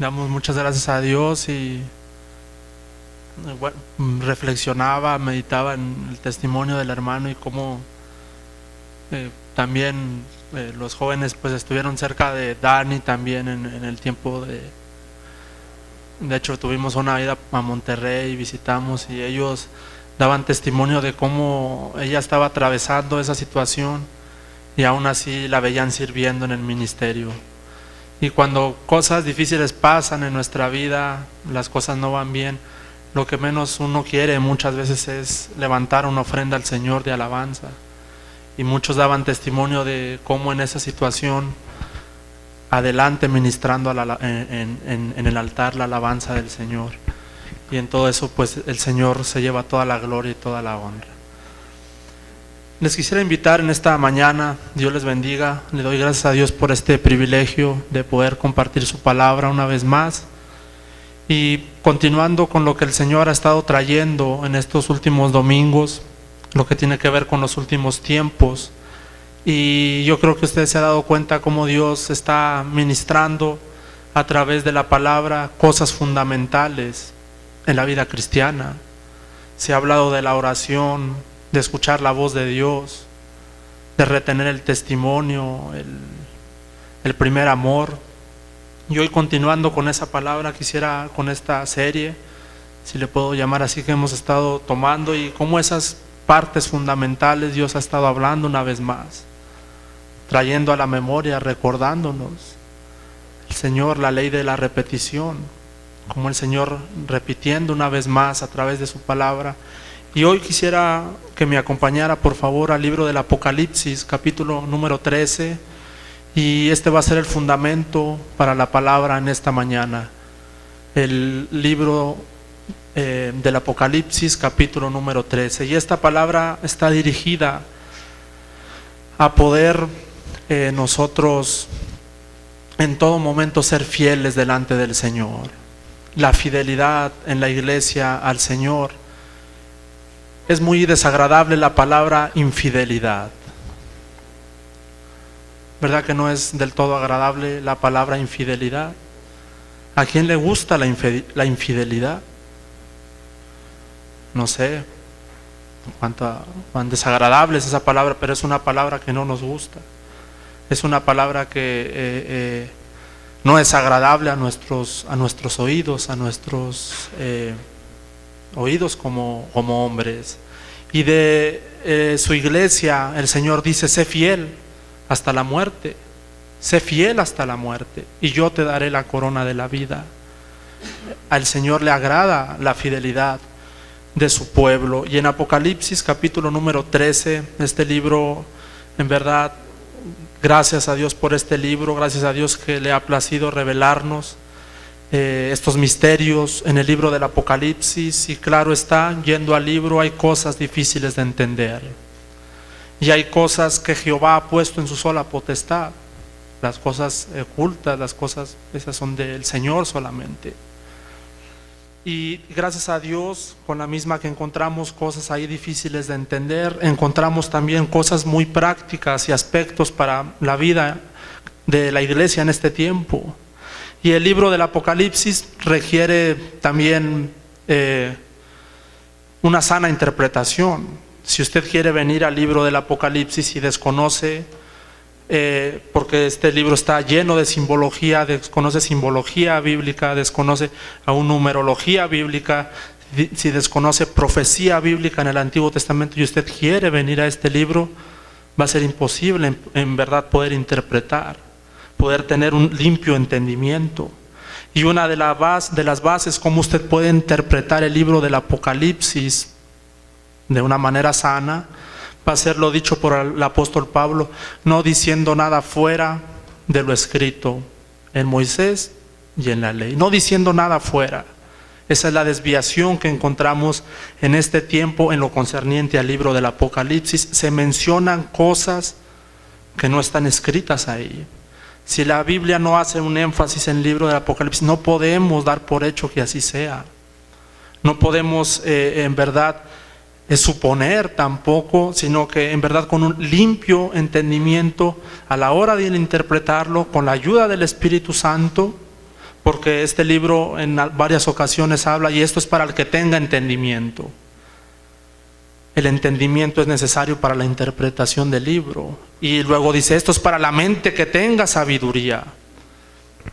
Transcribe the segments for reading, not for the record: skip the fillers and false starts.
Damos muchas gracias a Dios y bueno, reflexionaba, meditaba en el testimonio del hermano y cómo también los jóvenes pues estuvieron cerca de Dani también en el tiempo de hecho tuvimos una ida a Monterrey, visitamos y ellos daban testimonio de cómo ella estaba atravesando esa situación y aún así la veían sirviendo en el ministerio. Y cuando cosas difíciles pasan en nuestra vida, las cosas no van bien, lo que menos uno quiere muchas veces es levantar una ofrenda al Señor de alabanza. Y muchos daban testimonio de cómo en esa situación, adelante ministrando en el altar la alabanza del Señor. Y en todo eso pues el Señor se lleva toda la gloria y toda la honra. Les quisiera invitar en esta mañana, Dios les bendiga, le doy gracias a Dios por este privilegio de poder compartir su palabra una vez más y continuando con lo que el Señor ha estado trayendo en estos últimos domingos, lo que tiene que ver con los últimos tiempos. Y yo creo que usted se ha dado cuenta cómo Dios está ministrando a través de la palabra cosas fundamentales en la vida cristiana. Se ha hablado de la oración, de escuchar la voz de Dios, de retener el testimonio, el primer amor. Y hoy continuando con esa palabra, quisiera con esta serie, si le puedo llamar así, que hemos estado tomando y cómo esas partes fundamentales Dios ha estado hablando una vez más, trayendo a la memoria, recordándonos el Señor, la ley de la repetición, como el Señor repitiendo una vez más a través de su palabra. Y hoy quisiera que me acompañara por favor al libro del Apocalipsis, capítulo número 13, y este va a ser el fundamento para la palabra en esta mañana. El libro del Apocalipsis, capítulo número 13, y esta palabra está dirigida a poder nosotros en todo momento ser fieles delante del Señor. La fidelidad en la iglesia al Señor. Es muy desagradable la palabra infidelidad. ¿Verdad que no es del todo agradable la palabra infidelidad? ¿A quién le gusta la infidelidad? No sé cuán desagradable es esa palabra, pero es una palabra que no nos gusta. Es una palabra que no es agradable a nuestros oídos, a nuestros oídos como hombres. Y de su iglesia el Señor dice: sé fiel hasta la muerte, sé fiel hasta la muerte y yo te daré la corona de la vida. Al Señor le agrada la fidelidad de su pueblo. Y en Apocalipsis capítulo número 13, este libro, en verdad, gracias a Dios por este libro, gracias a Dios que le ha placido revelarnos estos misterios en el libro del Apocalipsis. Y claro está, yendo al libro hay cosas difíciles de entender y hay cosas que Jehová ha puesto en su sola potestad. Las cosas ocultas, las cosas esas son del Señor solamente. Y gracias a Dios, con la misma que encontramos cosas ahí difíciles de entender, encontramos también cosas muy prácticas y aspectos para la vida de la iglesia en este tiempo. Y el libro del Apocalipsis requiere también una sana interpretación. Si usted quiere venir al libro del Apocalipsis y desconoce, porque este libro está lleno de simbología, desconoce simbología bíblica, desconoce aún numerología bíblica, si desconoce profecía bíblica en el Antiguo Testamento y usted quiere venir a este libro, va a ser imposible en verdad poder interpretar, poder tener un limpio entendimiento. Y una de las bases cómo usted puede interpretar el libro del Apocalipsis de una manera sana va a ser lo dicho por el apóstol Pablo: no diciendo nada fuera de lo escrito en Moisés y en la ley. No diciendo nada fuera. Esa es la desviación que encontramos en este tiempo en lo concerniente al libro del Apocalipsis. Se mencionan cosas que no están escritas ahí. Si la Biblia no hace un énfasis en el libro del Apocalipsis, no podemos dar por hecho que así sea. No podemos en verdad suponer tampoco, sino que en verdad con un limpio entendimiento a la hora de interpretarlo, con la ayuda del Espíritu Santo, porque este libro en varias ocasiones habla, y esto es para el que tenga entendimiento. El entendimiento es necesario para la interpretación del libro. Y luego dice, esto es para la mente que tenga sabiduría.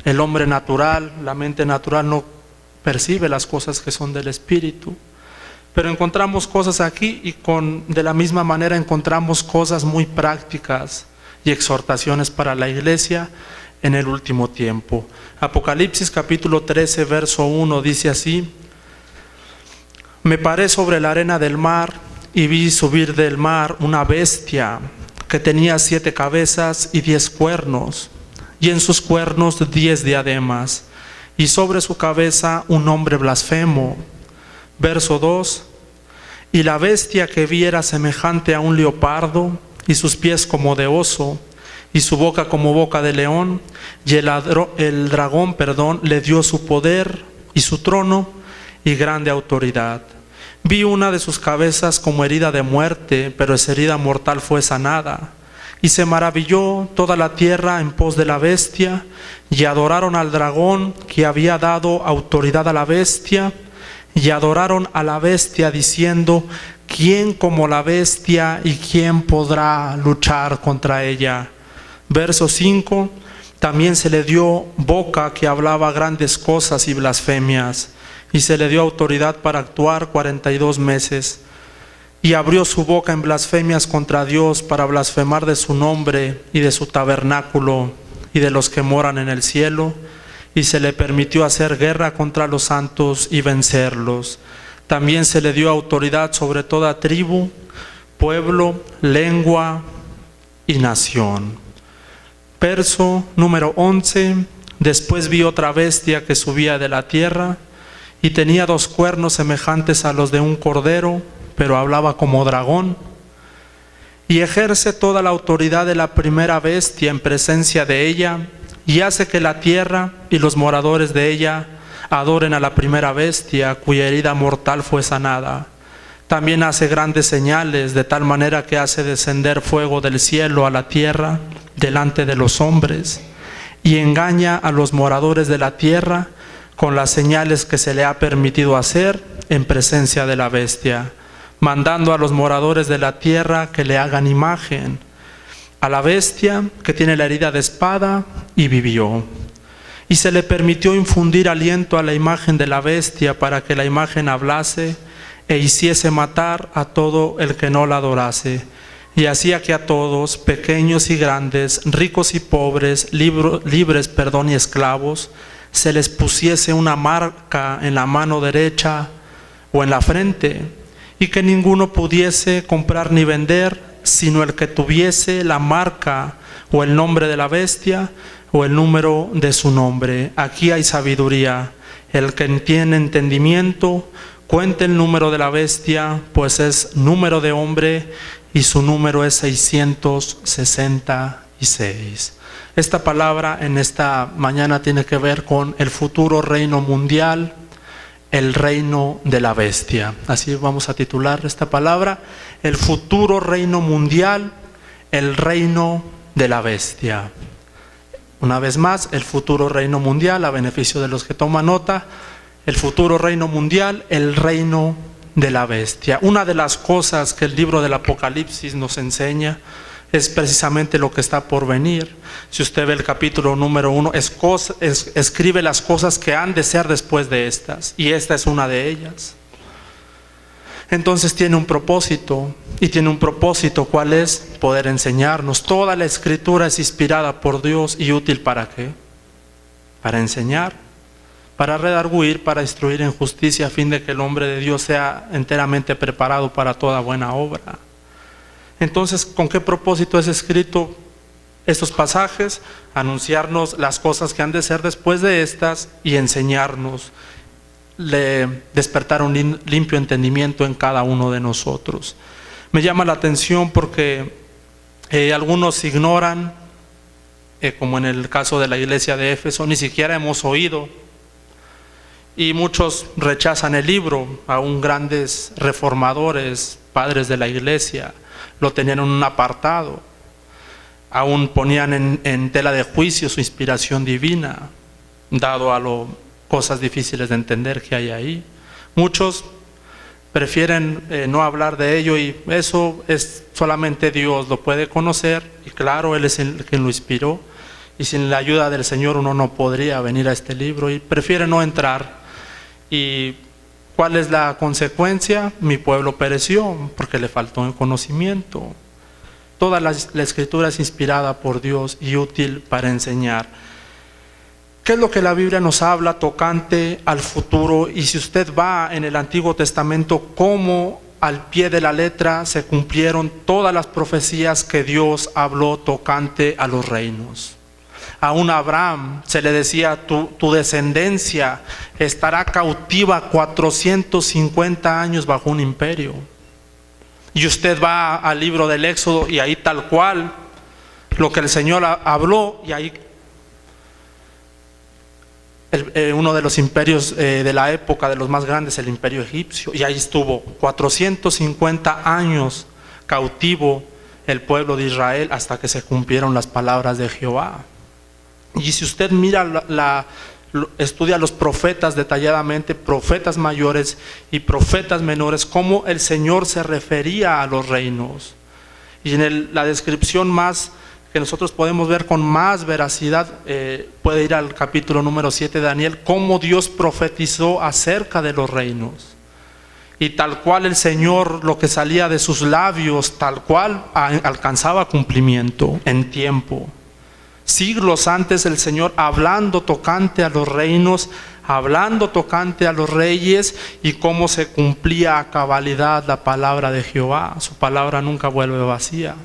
El hombre natural, la mente natural no percibe las cosas que son del Espíritu. Pero encontramos cosas aquí y de la misma manera encontramos cosas muy prácticas y exhortaciones para la iglesia en el último tiempo. Apocalipsis capítulo 13, verso 1 dice así: me paré sobre la arena del mar y vi subir del mar una bestia que tenía 7 cabezas y 10 cuernos, y en sus cuernos 10 diademas, y sobre su cabeza un nombre blasfemo. Verso 2: y la bestia que vi era semejante a un leopardo, y sus pies como de oso, y su boca como boca de león, y el dragón le dio su poder y su trono y grande autoridad. Vi una de sus cabezas como herida de muerte, pero esa herida mortal fue sanada. Y se maravilló toda la tierra en pos de la bestia, y adoraron al dragón que había dado autoridad a la bestia, y adoraron a la bestia diciendo: ¿quién como la bestia y quién podrá luchar contra ella? Verso 5: también se le dio boca que hablaba grandes cosas y blasfemias, y se le dio autoridad para actuar 42 meses. Y abrió su boca en blasfemias contra Dios para blasfemar de su nombre y de su tabernáculo y de los que moran en el cielo, y se le permitió hacer guerra contra los santos y vencerlos. También se le dio autoridad sobre toda tribu, pueblo, lengua y nación. Verso número 11: después vi otra bestia que subía de la tierra, y tenía 2 cuernos semejantes a los de un cordero, pero hablaba como dragón, y ejerce toda la autoridad de la primera bestia en presencia de ella, y hace que la tierra y los moradores de ella adoren a la primera bestia, cuya herida mortal fue sanada. También hace grandes señales, de tal manera que hace descender fuego del cielo a la tierra delante de los hombres, y engaña a los moradores de la tierra con las señales que se le ha permitido hacer en presencia de la bestia, mandando a los moradores de la tierra que le hagan imagen a la bestia que tiene la herida de espada y vivió. Y se le permitió infundir aliento a la imagen de la bestia para que la imagen hablase e hiciese matar a todo el que no la adorase. Y hacía que a todos, pequeños y grandes, ricos y pobres, libres y esclavos, se les pusiese una marca en la mano derecha o en la frente, y que ninguno pudiese comprar ni vender, sino el que tuviese la marca o el nombre de la bestia o el número de su nombre. Aquí hay sabiduría. El que tiene entendimiento, cuente el número de la bestia, pues es número de hombre, y su número es 666. Esta palabra en esta mañana tiene que ver con el futuro reino mundial, el reino de la bestia. Así vamos a titular esta palabra: el futuro reino mundial, el reino de la bestia. Una vez más, el futuro reino mundial, a beneficio de los que toman nota, el futuro reino mundial, el reino de la bestia. Una de las cosas que el libro del Apocalipsis nos enseña es precisamente lo que está por venir. Si usted ve el capítulo número 1, escribe las cosas que han de ser después de estas, y esta es una de ellas. Entonces tiene un propósito, y tiene un propósito, ¿cuál es? Poder enseñarnos. Toda la Escritura es inspirada por Dios y útil ¿para qué? Para enseñar, para redarguir, para instruir en justicia, a fin de que el hombre de Dios sea enteramente preparado para toda buena obra. Entonces, ¿con qué propósito es escrito estos pasajes? Anunciarnos las cosas que han de ser después de estas y enseñarnos, despertar un limpio entendimiento en cada uno de nosotros. Me llama la atención porque algunos ignoran, como en el caso de la iglesia de Éfeso, ni siquiera hemos oído, y muchos rechazan el libro. Aún grandes reformadores, padres de la iglesia, lo tenían en un apartado, aún ponían en tela de juicio su inspiración divina. dado a las cosas difíciles de entender que hay ahí. Muchos prefieren no hablar de ello, y eso es solamente Dios lo puede conocer, y claro, Él es el quien lo inspiró, y sin la ayuda del Señor uno no podría venir a este libro, y prefiere no entrar. ¿Y cuál es la consecuencia? Mi pueblo pereció porque le faltó el conocimiento. Toda la Escritura es inspirada por Dios y útil para enseñar. ¿Qué es lo que la Biblia nos habla tocante al futuro? Y si usted va en el Antiguo Testamento, cómo al pie de la letra se cumplieron todas las profecías que Dios habló tocante a los reinos. Aún a Abraham se le decía, tu descendencia estará cautiva 450 años bajo un imperio. Y usted va al libro del Éxodo y ahí tal cual lo que el Señor habló, y ahí uno de los imperios de la época, de los más grandes, el imperio egipcio, y ahí estuvo 450 años cautivo el pueblo de Israel hasta que se cumplieron las palabras de Jehová. Y si usted mira, estudia a los profetas detalladamente, profetas mayores y profetas menores, cómo el Señor se refería a los reinos. Y en la descripción más que nosotros podemos ver con más veracidad, puede ir al capítulo número 7 de Daniel, cómo Dios profetizó acerca de los reinos. Y tal cual el Señor, lo que salía de sus labios, tal cual alcanzaba cumplimiento en tiempo. Siglos antes el Señor hablando tocante a los reinos, hablando tocante a los reyes, y cómo se cumplía a cabalidad la palabra de Jehová. Su palabra nunca vuelve vacía.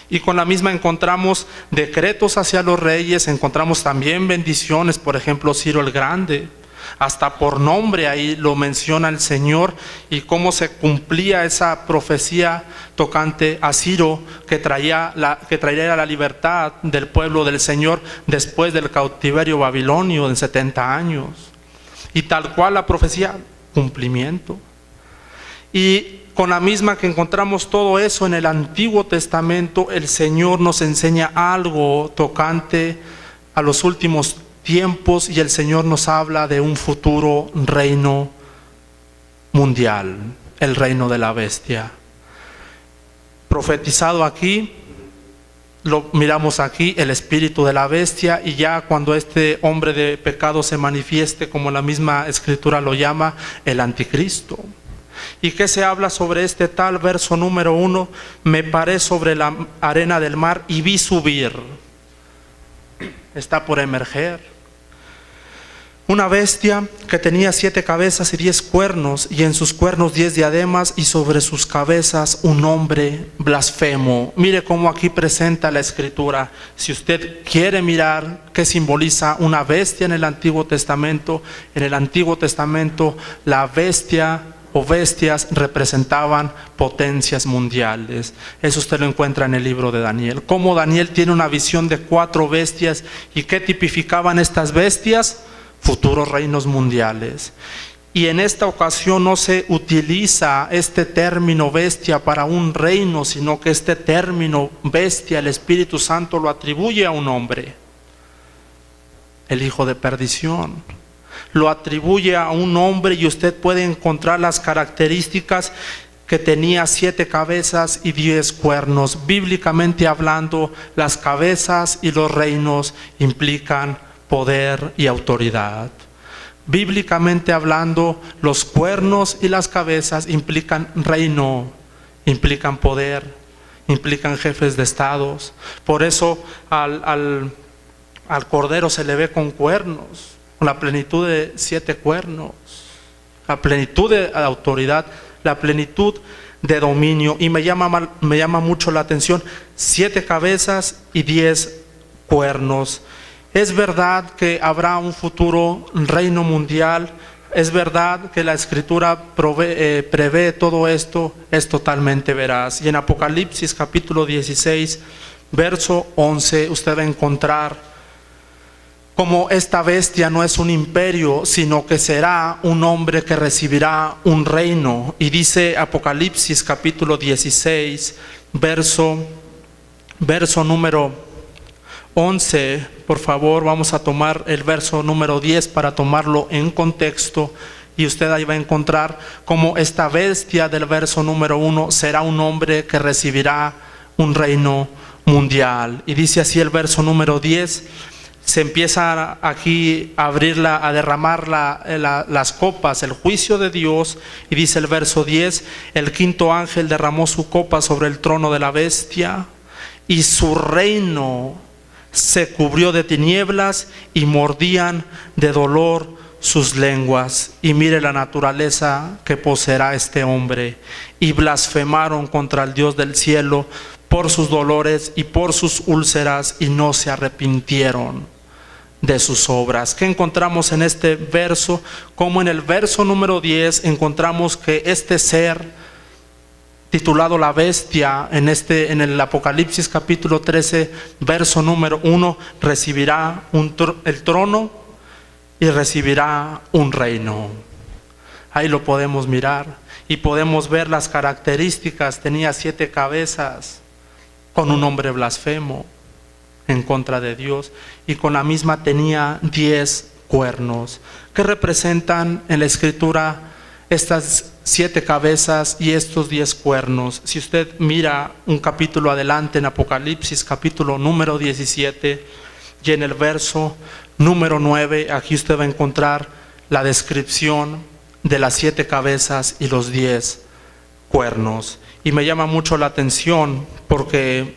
Y con la misma encontramos decretos hacia los reyes, encontramos también bendiciones, por ejemplo Ciro el Grande, hasta por nombre ahí lo menciona el Señor, y cómo se cumplía esa profecía tocante a Ciro, que traería la libertad del pueblo del Señor después del cautiverio babilonio de 70 años. Y tal cual la profecía, cumplimiento. Y con la misma que encontramos todo eso en el Antiguo Testamento, el Señor nos enseña algo tocante a los últimos tiempos, y el Señor nos habla de un futuro reino mundial, el reino de la bestia. Profetizado aquí, lo miramos aquí, el espíritu de la bestia, y ya cuando este hombre de pecado se manifieste, como la misma Escritura lo llama, el anticristo. ¿Y qué se habla sobre este tal? Verso número 1, me paré sobre la arena del mar y vi subir. Está por emerger una bestia que tenía 7 cabezas y 10 cuernos, y en sus cuernos 10 diademas, y sobre sus cabezas un nombre blasfemo. Mire cómo aquí presenta la Escritura. Si usted quiere mirar qué simboliza una bestia en el Antiguo Testamento la bestia o bestias representaban potencias mundiales. Eso usted lo encuentra en el libro de Daniel. Cómo Daniel tiene una visión de 4 bestias, y qué tipificaban estas bestias, futuros reinos mundiales. Y en esta ocasión no se utiliza este término bestia para un reino, sino que este término bestia el Espíritu Santo lo atribuye a un hombre, el hijo de perdición. Lo atribuye a un hombre, y usted puede encontrar las características: que tenía 7 cabezas y 10 cuernos. Bíblicamente hablando, las cabezas y los reinos implican poder y autoridad. Bíblicamente hablando, los cuernos y las cabezas implican reino, implican poder, implican jefes de estados. Por eso al cordero se le ve con cuernos, con la plenitud de 7 cuernos, la plenitud de autoridad, la plenitud de dominio. Y me llama mucho la atención, 7 cabezas y 10 cuernos. Es verdad que habrá un futuro reino mundial, es verdad que la Escritura prevé todo esto, es totalmente veraz. Y en Apocalipsis capítulo 16, verso 11, usted va a encontrar como esta bestia no es un imperio, sino que será un hombre que recibirá un reino. Y dice Apocalipsis capítulo 16, verso número 11, por favor, vamos a tomar el verso número 10 para tomarlo en contexto, y usted ahí va a encontrar cómo esta bestia del verso número 1 será un hombre que recibirá un reino mundial. Y dice así el verso número 10, se empieza aquí a abrirla, a derramar las copas, el juicio de Dios, y dice el verso 10, el quinto ángel derramó su copa sobre el trono de la bestia, y su reino se cubrió de tinieblas, y mordían de dolor sus lenguas. Y mire la naturaleza que poseerá este hombre. Y blasfemaron contra el Dios del cielo por sus dolores y por sus úlceras, y no se arrepintieron de sus obras. ¿Qué encontramos en este verso? Como en el verso número 10 encontramos que este ser titulado la bestia, en el Apocalipsis capítulo 13 verso número 1, recibirá el trono y recibirá un reino. Ahí lo podemos mirar y podemos ver las características. Tenía 7 cabezas, con un hombre blasfemo en contra de Dios, y con la misma tenía 10 cuernos. ¿Qué representan en la Escritura estas 7 cabezas y estos 10 cuernos? Si usted mira un capítulo adelante en Apocalipsis capítulo número 17, y en el verso número 9, aquí usted va a encontrar la descripción de las 7 cabezas y los 10 cuernos. Y me llama mucho la atención porque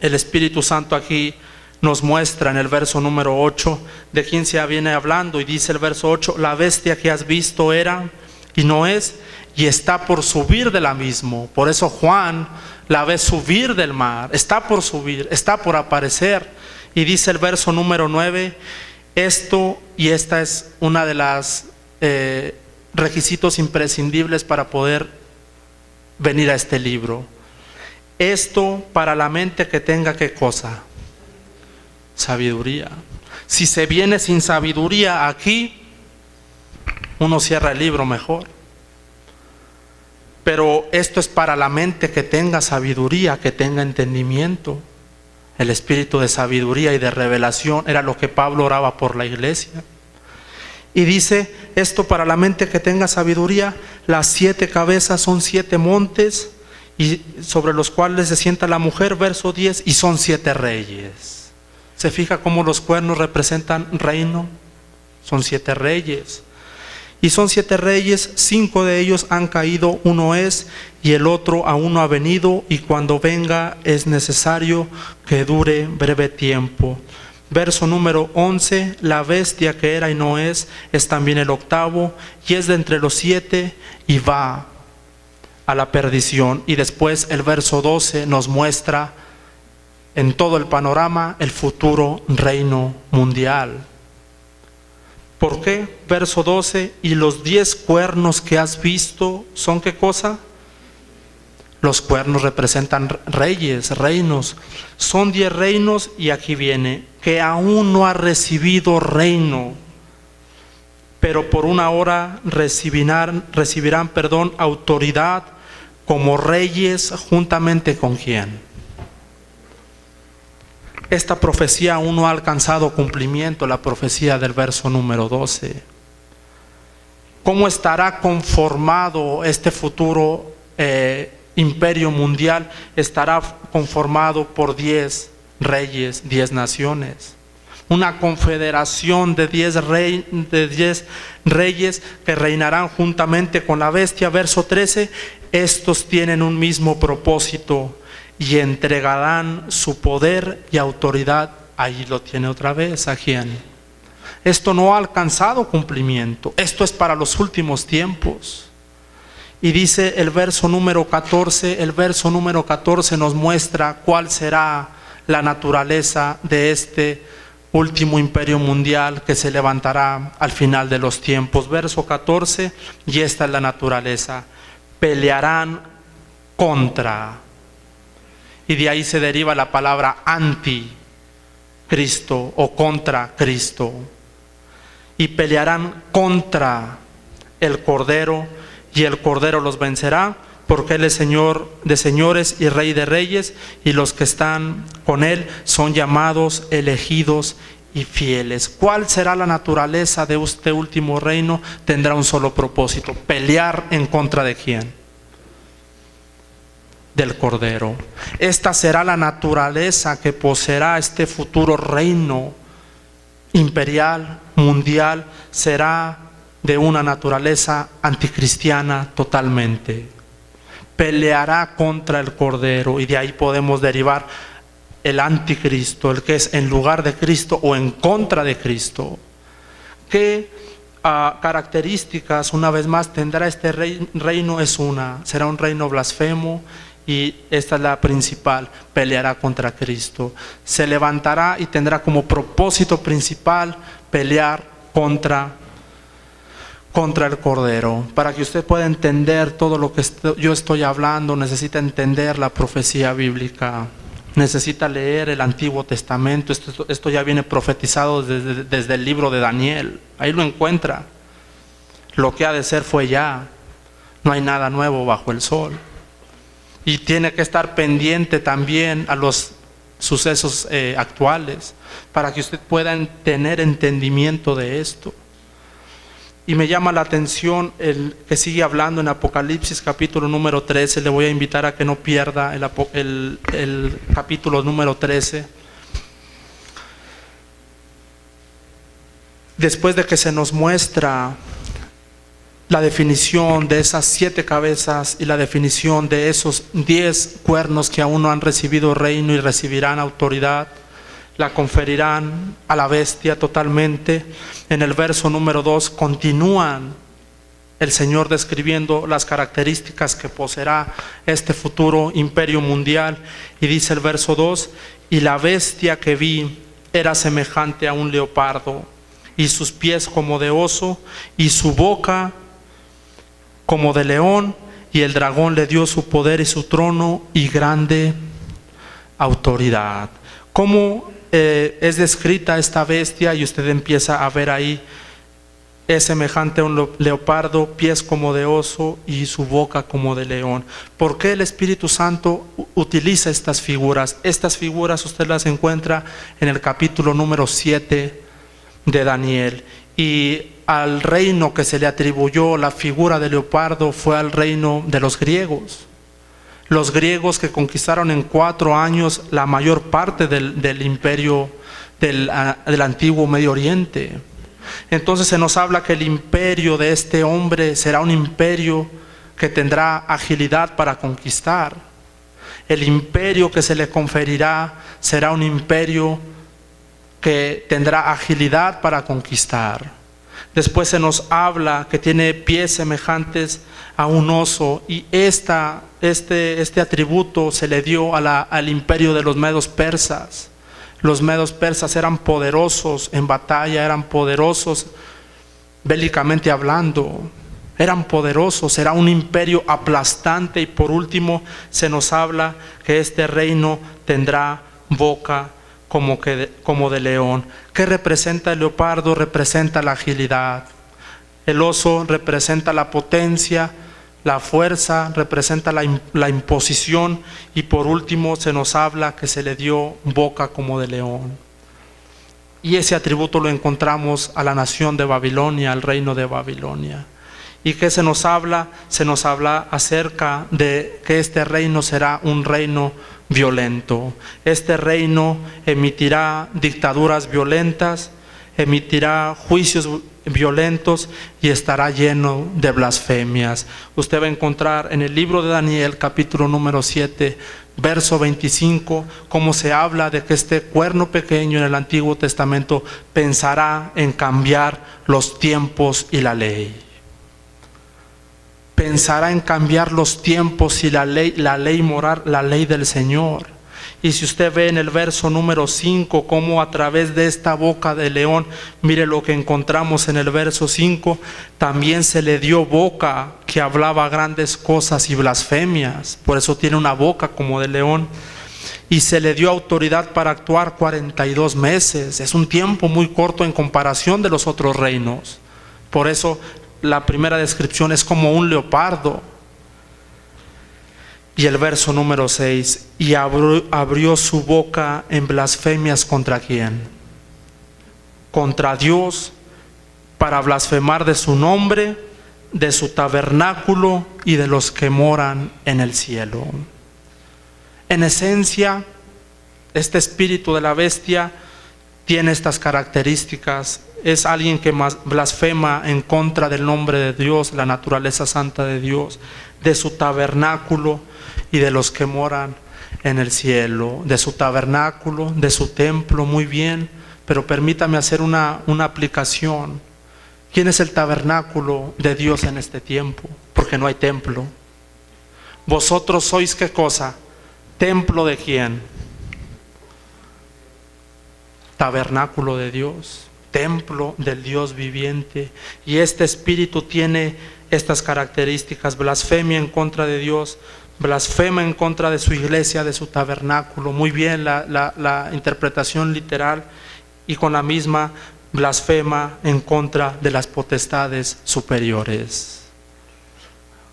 el Espíritu Santo aquí nos muestra en el verso número 8 de quién se viene hablando, y dice el verso 8, la bestia que has visto era y no es, y está por subir del abismo. Por eso Juan la ve subir del mar, está por subir, está por aparecer. Y dice el verso número 9, esta es una de las requisitos imprescindibles para poder venir a este libro. Esto para la mente que tenga, ¿qué cosa? Sabiduría. Si se viene sin sabiduría aquí, uno cierra el libro mejor. Pero esto es para la mente que tenga sabiduría, que tenga entendimiento. El espíritu de sabiduría y de revelación era lo que Pablo oraba por la iglesia. Y dice, esto para la mente que tenga sabiduría, las 7 cabezas son 7 montes, y sobre los cuales se sienta la mujer, verso 10, y son 7 reyes. ¿Se fija cómo los cuernos representan reino? Son 7 reyes. Y son 7 reyes, 5 de ellos han caído, uno es, y el otro aún no ha venido, y cuando venga es necesario que dure breve tiempo. Verso número 11, la bestia que era y no es también el octavo, y es de entre los 7, y va a la perdición. Y después el verso 12 nos muestra en todo el panorama el futuro reino mundial. ¿Por qué? Verso 12, y los 10 cuernos que has visto, ¿son qué cosa? Los cuernos representan reyes, reinos. Son 10 reinos, y aquí viene, que aún no ha recibido reino, pero por una hora recibirán autoridad como reyes, juntamente con ¿quién? Esta profecía aún no ha alcanzado cumplimiento, la profecía del verso número 12. ¿Cómo estará conformado este futuro imperio mundial? Estará conformado por 10 reyes, 10 naciones. Una confederación de 10 reyes que reinarán juntamente con la bestia. Verso 13, estos tienen un mismo propósito y entregarán su poder y autoridad. Ahí lo tiene otra vez. ¿A quién? Esto no ha alcanzado cumplimiento. Esto es para los últimos tiempos. Y dice el verso número 14, nos muestra cuál será la naturaleza de este último imperio mundial que se levantará al final de los tiempos. Verso 14, y esta es la naturaleza: pelearán contra. Y de ahí se deriva la palabra anticristo o contra Cristo. Y pelearán contra el Cordero, y el Cordero los vencerá, porque Él es Señor de señores y Rey de reyes, y los que están con Él son llamados, elegidos y fieles. ¿Cuál será la naturaleza de este último reino? Tendrá un solo propósito: pelear en contra de ¿quién? Del Cordero. Esta será la naturaleza que poseerá este futuro reino imperial, mundial. Será de una naturaleza anticristiana totalmente. Peleará contra el Cordero, y de ahí podemos derivar el anticristo, el que es en lugar de Cristo o en contra de Cristo. ¿Qué características, una vez más, tendrá este reino? Será un reino blasfemo, y esta es la principal: peleará contra Cristo. Se levantará y tendrá como propósito principal pelear contra el Cordero. Para que usted pueda entender todo lo que yo estoy hablando, necesita entender la profecía bíblica, necesita leer el Antiguo Testamento. Esto ya viene profetizado desde el libro de Daniel. Ahí lo encuentra. Lo que ha de ser fue ya. No hay nada nuevo bajo el sol. Y tiene que estar pendiente también a los sucesos actuales, para que usted pueda tener entendimiento de esto. Y me llama la atención el que sigue hablando en Apocalipsis capítulo número 13. Le voy a invitar a que no pierda el capítulo número 13. Después de que se nos muestra la definición de esas 7 cabezas y la definición de esos 10 cuernos que aún no han recibido reino y recibirán autoridad, la conferirán a la bestia totalmente. En el verso número 2 continúan el Señor describiendo las características que poseerá este futuro imperio mundial, y dice el verso 2: y la bestia que vi era semejante a un leopardo, y sus pies como de oso, y su boca como de león, y el dragón le dio su poder y su trono y grande autoridad. ¿Cómo es descrita esta bestia? Y usted empieza a ver ahí: es semejante a un leopardo, pies como de oso y su boca como de león. ¿Por qué el Espíritu Santo utiliza estas figuras? Estas figuras usted las encuentra en el capítulo número 7 de Daniel. Y al reino que se le atribuyó la figura de leopardo fue al reino de los griegos. Los griegos que conquistaron en 4 años la mayor parte del imperio del antiguo Medio Oriente. Entonces se nos habla que el imperio de este hombre será un imperio que tendrá agilidad para conquistar. El imperio que se le conferirá será un imperio que tendrá agilidad para conquistar. Después se nos habla que tiene pies semejantes a un oso, y este atributo se le dio al imperio de los medos persas. Los medos persas eran poderosos en batalla, eran poderosos bélicamente hablando, eran poderosos, era un imperio aplastante. Y por último se nos habla que este reino tendrá boca como de león. ¿Qué representa el leopardo? Representa la agilidad. El oso representa la potencia, la fuerza, representa la imposición. Y por último se nos habla que se le dio boca como de león. Y ese atributo lo encontramos a la nación de Babilonia, al reino de Babilonia. ¿Y qué se nos habla? Se nos habla acerca de que este reino será un reino violento. Este reino emitirá dictaduras violentas, emitirá juicios violentos y estará lleno de blasfemias. Usted va a encontrar en el libro de Daniel, capítulo número 7, verso 25, cómo se habla de que este cuerno pequeño en el Antiguo Testamento pensará en cambiar los tiempos y la ley. Pensará en cambiar los tiempos y la ley moral, la ley del Señor. Y si usted ve en el verso número 5, cómo a través de esta boca de león, mire lo que encontramos en el verso 5, también se le dio boca que hablaba grandes cosas y blasfemias. Por eso tiene una boca como de león. Y se le dio autoridad para actuar 42 meses. Es un tiempo muy corto en comparación de los otros reinos. Por eso la primera descripción es como un leopardo. Y el verso número 6, y abrió su boca en blasfemias ¿contra quién? Contra Dios, para blasfemar de su nombre, de su tabernáculo y de los que moran en el cielo. En esencia, este espíritu de la bestia tiene estas características. Es alguien que blasfema en contra del nombre de Dios, la naturaleza santa de Dios, de su tabernáculo y de los que moran en el cielo. De su tabernáculo, de su templo, muy bien, pero permítame hacer una aplicación. ¿Quién es el tabernáculo de Dios en este tiempo? Porque no hay templo. ¿Vosotros sois qué cosa? ¿Templo de quién? Tabernáculo de Dios, templo del Dios viviente. Y este espíritu tiene estas características: blasfemia en contra de Dios, blasfema en contra de su iglesia, de su tabernáculo. Muy bien la interpretación literal, y con la misma blasfema en contra de las potestades superiores.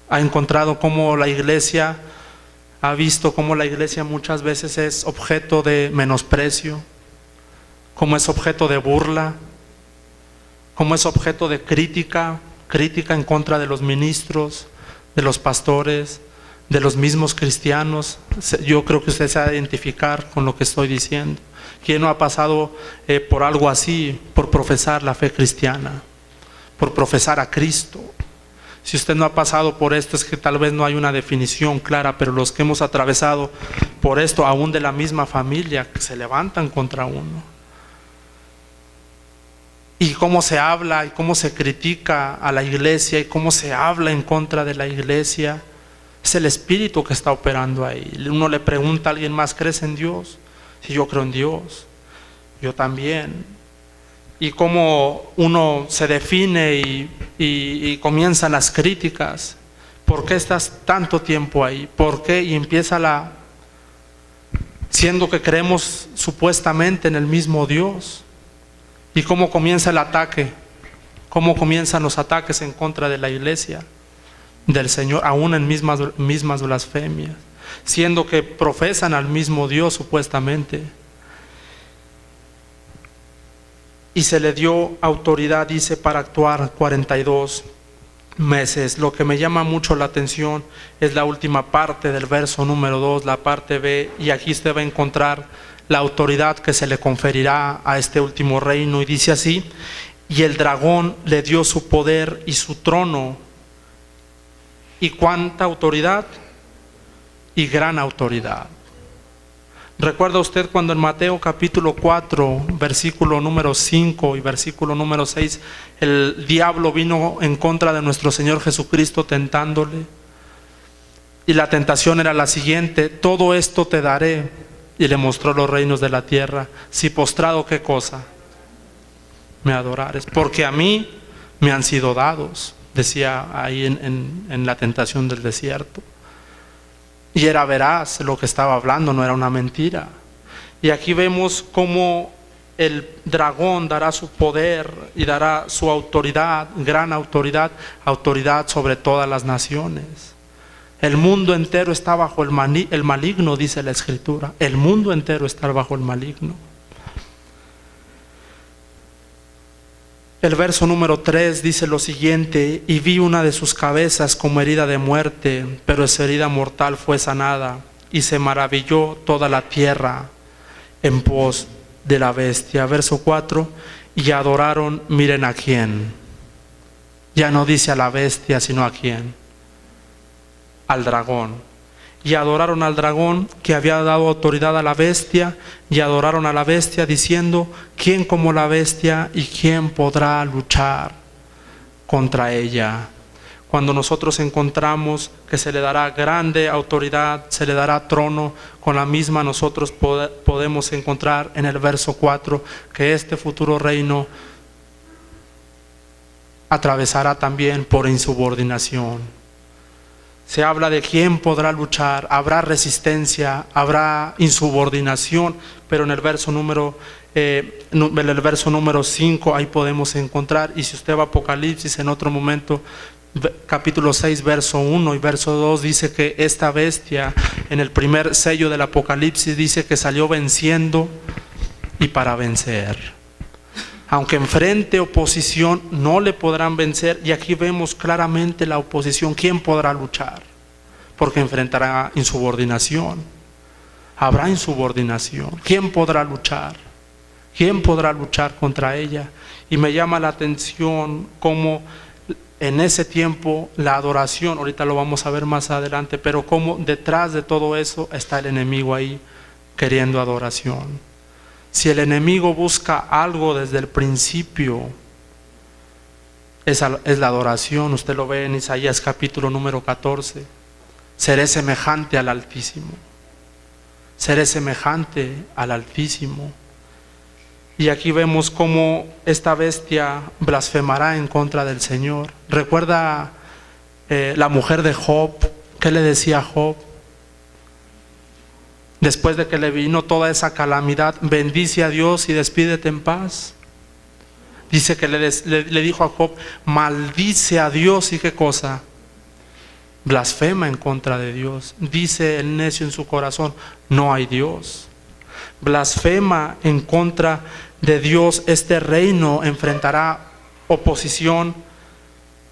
Ha encontrado cómo la iglesia, ha visto cómo la iglesia muchas veces es objeto de menosprecio, cómo es objeto de burla, cómo es objeto de crítica en contra de los ministros, de los pastores, de los mismos cristianos. Yo creo que usted se va a identificar con lo que estoy diciendo. ¿Quién no ha pasado por algo así, por profesar la fe cristiana, por profesar a Cristo? Si usted no ha pasado por esto, es que tal vez no hay una definición clara, pero los que hemos atravesado por esto, aún de la misma familia, que se levantan contra uno. Y cómo se habla y cómo se critica a la iglesia y cómo se habla en contra de la iglesia. Es el espíritu que está operando ahí. Uno le pregunta a alguien más: ¿crees en Dios? Si yo creo en Dios, yo también. Y cómo uno se define y comienzan las críticas. ¿Por qué estás tanto tiempo ahí? ¿Por qué? Y empieza siendo que creemos supuestamente en el mismo Dios. ¿Y cómo comienza el ataque? ¿Cómo comienzan los ataques en contra de la iglesia, del Señor, aún en mismas blasfemias? Siendo que profesan al mismo Dios supuestamente. Y se le dio autoridad, dice, para actuar 42 meses. Lo que me llama mucho la atención es la última parte del verso número 2, la parte B, y aquí usted va a encontrar la autoridad que se le conferirá a este último reino. Y dice así: y el dragón le dio su poder y su trono. ¿Y cuánta autoridad? Y gran autoridad. ¿Recuerda usted cuando en Mateo capítulo 4, versículo número 5 y versículo número 6, el diablo vino en contra de nuestro Señor Jesucristo tentándole? Y la tentación era la siguiente: todo esto te daré. Y le mostró los reinos de la tierra, si postrado, ¿qué cosa? Me adorares, porque a mí me han sido dados, decía ahí en la tentación del desierto. Y era veraz lo que estaba hablando, no era una mentira. Y aquí vemos cómo el dragón dará su poder y dará su autoridad, gran autoridad, autoridad sobre todas las naciones. El mundo entero está bajo el maligno, dice la Escritura. El mundo entero está bajo el maligno. El verso número 3 dice lo siguiente: y vi una de sus cabezas como herida de muerte, pero esa herida mortal fue sanada, y se maravilló toda la tierra en pos de la bestia. Verso 4: y adoraron, miren a quién. Ya no dice a la bestia, sino a quién. Al dragón. Y adoraron al dragón, que había dado autoridad a la bestia, y adoraron a la bestia diciendo: ¿quién como la bestia y quién podrá luchar contra ella? Cuando nosotros encontramos que se le dará grande autoridad, se le dará trono, con la misma nosotros podemos encontrar en el verso 4 que este futuro reino atravesará también por insubordinación. Se habla de quién podrá luchar, habrá resistencia, habrá insubordinación, pero en el verso número 5 ahí podemos encontrar. Y si usted va a Apocalipsis en otro momento, capítulo 6, verso 1 y verso 2 dice que esta bestia en el primer sello del Apocalipsis dice que salió venciendo y para vencer. Aunque enfrente oposición, no le podrán vencer. Y aquí vemos claramente la oposición. ¿Quién podrá luchar? Porque enfrentará insubordinación. Habrá insubordinación. ¿Quién podrá luchar? ¿Quién podrá luchar contra ella? Y me llama la atención cómo en ese tiempo la adoración, ahorita lo vamos a ver más adelante, pero cómo detrás de todo eso está el enemigo ahí queriendo adoración. Si el enemigo busca algo desde el principio, es la adoración. Usted lo ve en Isaías capítulo número 14. Seré semejante al Altísimo. Seré semejante al Altísimo. Y aquí vemos cómo esta bestia blasfemará en contra del Señor. Recuerda la mujer de Job. ¿Qué le decía a Job? Después de que le vino toda esa calamidad, bendice a Dios y despídete en paz. Dice que le dijo a Job, maldice a Dios. ¿Y qué cosa? Blasfema en contra de Dios. Dice el necio en su corazón, no hay Dios. Blasfema en contra de Dios. Este reino enfrentará oposición,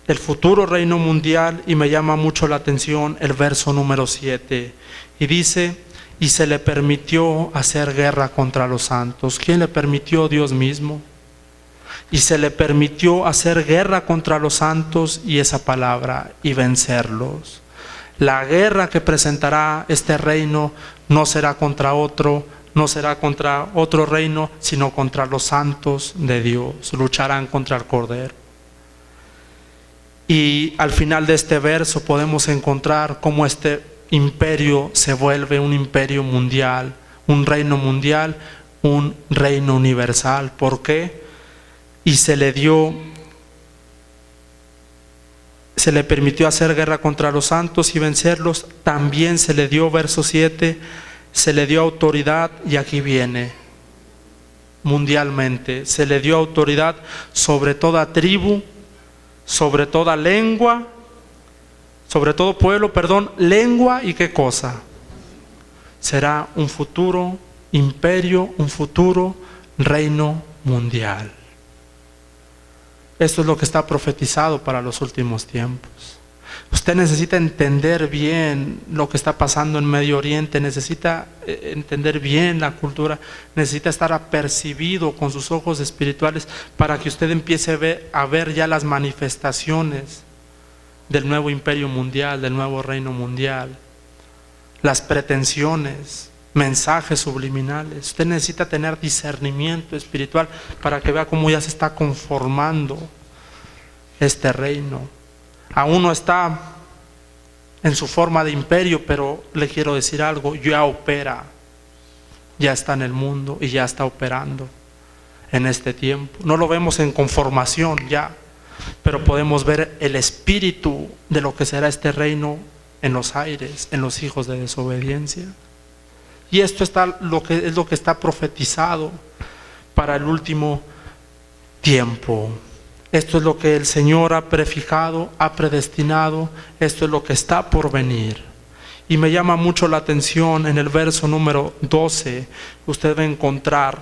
el futuro reino mundial. Y me llama mucho la atención el verso número 7. Y dice, y se le permitió hacer guerra contra los santos. ¿Quién le permitió? Dios mismo. Y se le permitió hacer guerra contra los santos, y esa palabra, y vencerlos. La guerra que presentará este reino no será contra otro, no será contra otro reino, sino contra los santos de Dios. Lucharán contra el Cordero. Y al final de este verso podemos encontrar cómo este imperio se vuelve un imperio mundial, un reino mundial, un reino universal. ¿Por qué? Y se le permitió hacer guerra contra los santos y vencerlos. También se le dio, verso 7, se le dio autoridad, y aquí viene, mundialmente, se le dio autoridad sobre toda tribu, sobre toda lengua, sobre todo pueblo, lengua, y qué cosa. Será un futuro imperio, un futuro reino mundial. Esto es lo que está profetizado para los últimos tiempos. Usted necesita entender bien lo que está pasando en Medio Oriente, necesita entender bien la cultura, necesita estar apercibido con sus ojos espirituales para que usted empiece a ver ya las manifestaciones del nuevo imperio mundial, del nuevo reino mundial, las pretensiones, mensajes subliminales. Usted necesita tener discernimiento espiritual para que vea cómo ya se está conformando este reino. Aún no está en su forma de imperio, pero le quiero decir algo, ya opera, ya está en el mundo y ya está operando en este tiempo. No lo vemos en conformación ya, pero podemos ver el espíritu de lo que será este reino en los aires, en los hijos de desobediencia. Y esto es lo que está profetizado para el último tiempo. Esto es lo que el Señor ha prefijado, ha predestinado. Esto es lo que está por venir. Y me llama mucho la atención en el verso número 12. Usted va a encontrar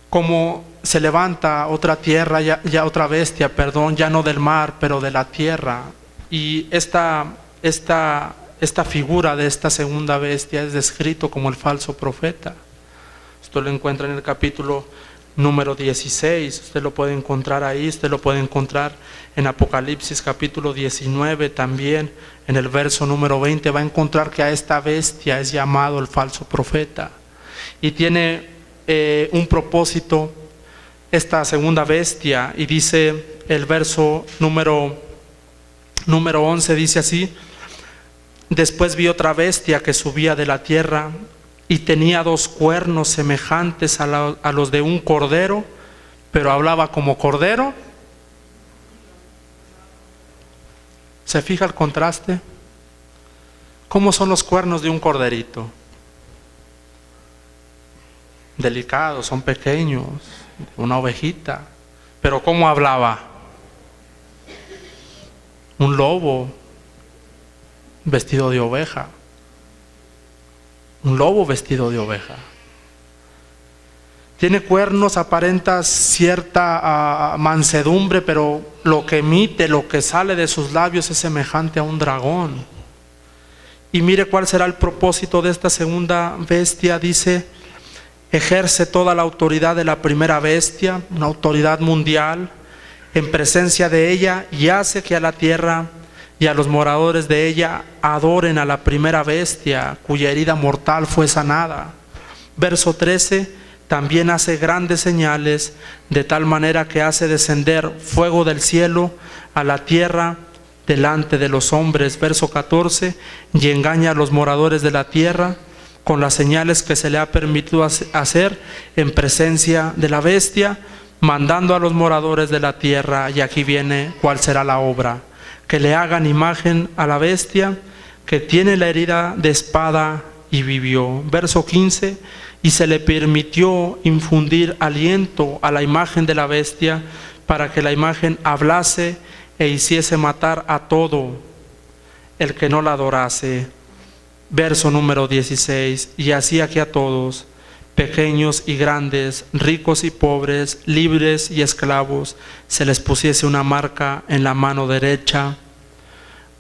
cómo se levanta otra tierra, ya otra bestia, ya no del mar, pero de la tierra. Y esta figura de esta segunda bestia es descrito como el falso profeta. Esto lo encuentra en el capítulo número 16, usted lo puede encontrar ahí, usted lo puede encontrar en Apocalipsis capítulo 19 también, en el verso número 20, va a encontrar que a esta bestia es llamado el falso profeta. Y tiene un propósito esta segunda bestia, y dice el verso número 11, dice así: después vi otra bestia que subía de la tierra, y tenía 2 cuernos semejantes a los de un cordero, pero hablaba como cordero. ¿Se fija el contraste? ¿Cómo son los cuernos de un corderito? Delicados, son pequeños, una ovejita. Pero ¿cómo hablaba? un lobo vestido de oveja. Un lobo vestido de oveja. Tiene cuernos, aparenta cierta mansedumbre, pero lo que emite, lo que sale de sus labios es semejante a un dragón. Y mire cuál será el propósito de esta segunda bestia. Dice, ejerce toda la autoridad de la primera bestia, una autoridad mundial, en presencia de ella, y hace que a la tierra y a los moradores de ella adoren a la primera bestia, cuya herida mortal fue sanada. Verso 13, también hace grandes señales, de tal manera que hace descender fuego del cielo a la tierra delante de los hombres. Verso 14, y engaña a los moradores de la tierra con las señales que se le ha permitido hacer en presencia de la bestia, mandando a los moradores de la tierra, y aquí viene cuál será la obra, que le hagan imagen a la bestia que tiene la herida de espada y vivió. Verso 15, y se le permitió infundir aliento a la imagen de la bestia para que la imagen hablase e hiciese matar a todo el que no la adorase. Verso número 16, y hacía que a todos, pequeños y grandes, ricos y pobres, libres y esclavos, se les pusiese una marca en la mano derecha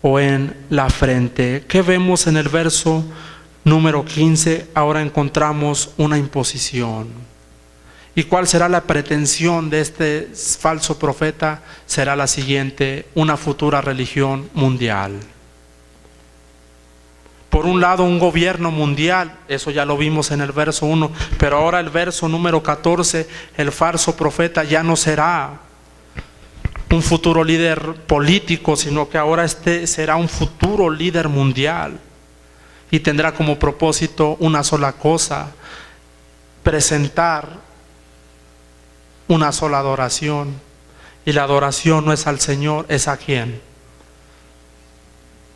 o en la frente. ¿Qué vemos en el verso número 15? Ahora encontramos una imposición. ¿Y cuál será la pretensión de este falso profeta? Será la siguiente: una futura religión mundial. Por un lado, un gobierno mundial, eso ya lo vimos en el verso 1, pero ahora el verso número 14, el falso profeta ya no será un futuro líder político, sino que ahora este será un futuro líder mundial. Y tendrá como propósito una sola cosa: presentar una sola adoración. Y la adoración no es al Señor, es ¿a quién?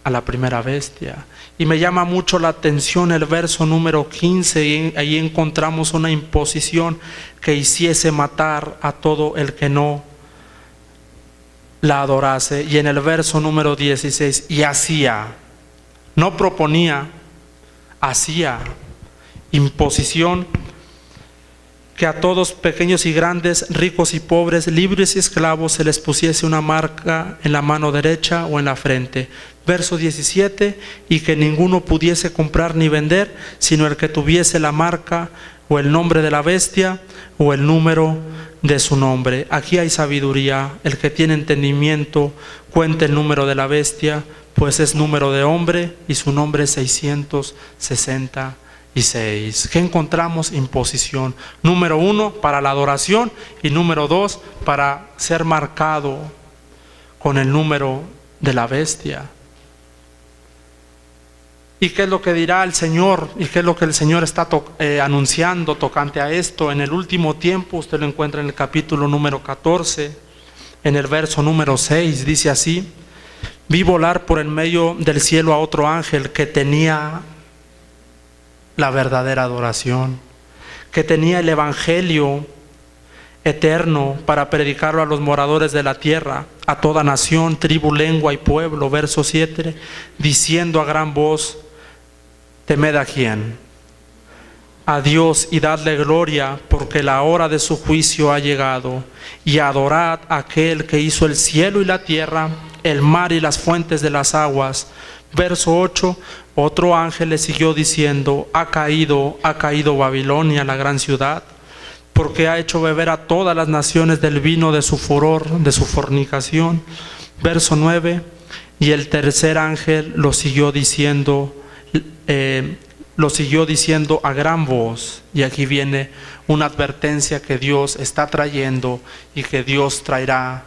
A la primera bestia. Y me llama mucho la atención el verso número 15, y ahí encontramos una imposición que hiciese matar a todo el que no la adorase. Y en el verso número 16, y hacía, no proponía, hacía imposición, que a todos, pequeños y grandes, ricos y pobres, libres y esclavos, se les pusiese una marca en la mano derecha o en la frente. Verso 17, y que ninguno pudiese comprar ni vender, sino el que tuviese la marca o el nombre de la bestia o el número de su nombre. Aquí hay sabiduría. El que tiene entendimiento cuente el número de la bestia, pues es número de hombre, y su nombre es 666. ¿Qué encontramos? Imposición. Número 1, para la adoración, y número 2, para ser marcado con el número de la bestia. ¿Y qué es lo que dirá el Señor? ¿Y qué es lo que el Señor está anunciando tocante a esto? En el último tiempo, usted lo encuentra en el capítulo número 14, en el verso número 6, dice así: vi volar por en medio del cielo a otro ángel que tenía la verdadera adoración, que tenía el evangelio eterno para predicarlo a los moradores de la tierra, a toda nación, tribu, lengua y pueblo. Verso 7, diciendo a gran voz: temed a quién, a Dios, y dadle gloria, porque la hora de su juicio ha llegado, y adorad a aquel que hizo el cielo y la tierra, el mar y las fuentes de las aguas. Verso 8, otro ángel le siguió diciendo: ha caído Babilonia, la gran ciudad, porque ha hecho beber a todas las naciones del vino de su furor, de su fornicación. Verso 9, y el tercer ángel lo siguió diciendo a gran voz. Y aquí viene una advertencia que Dios está trayendo y que Dios traerá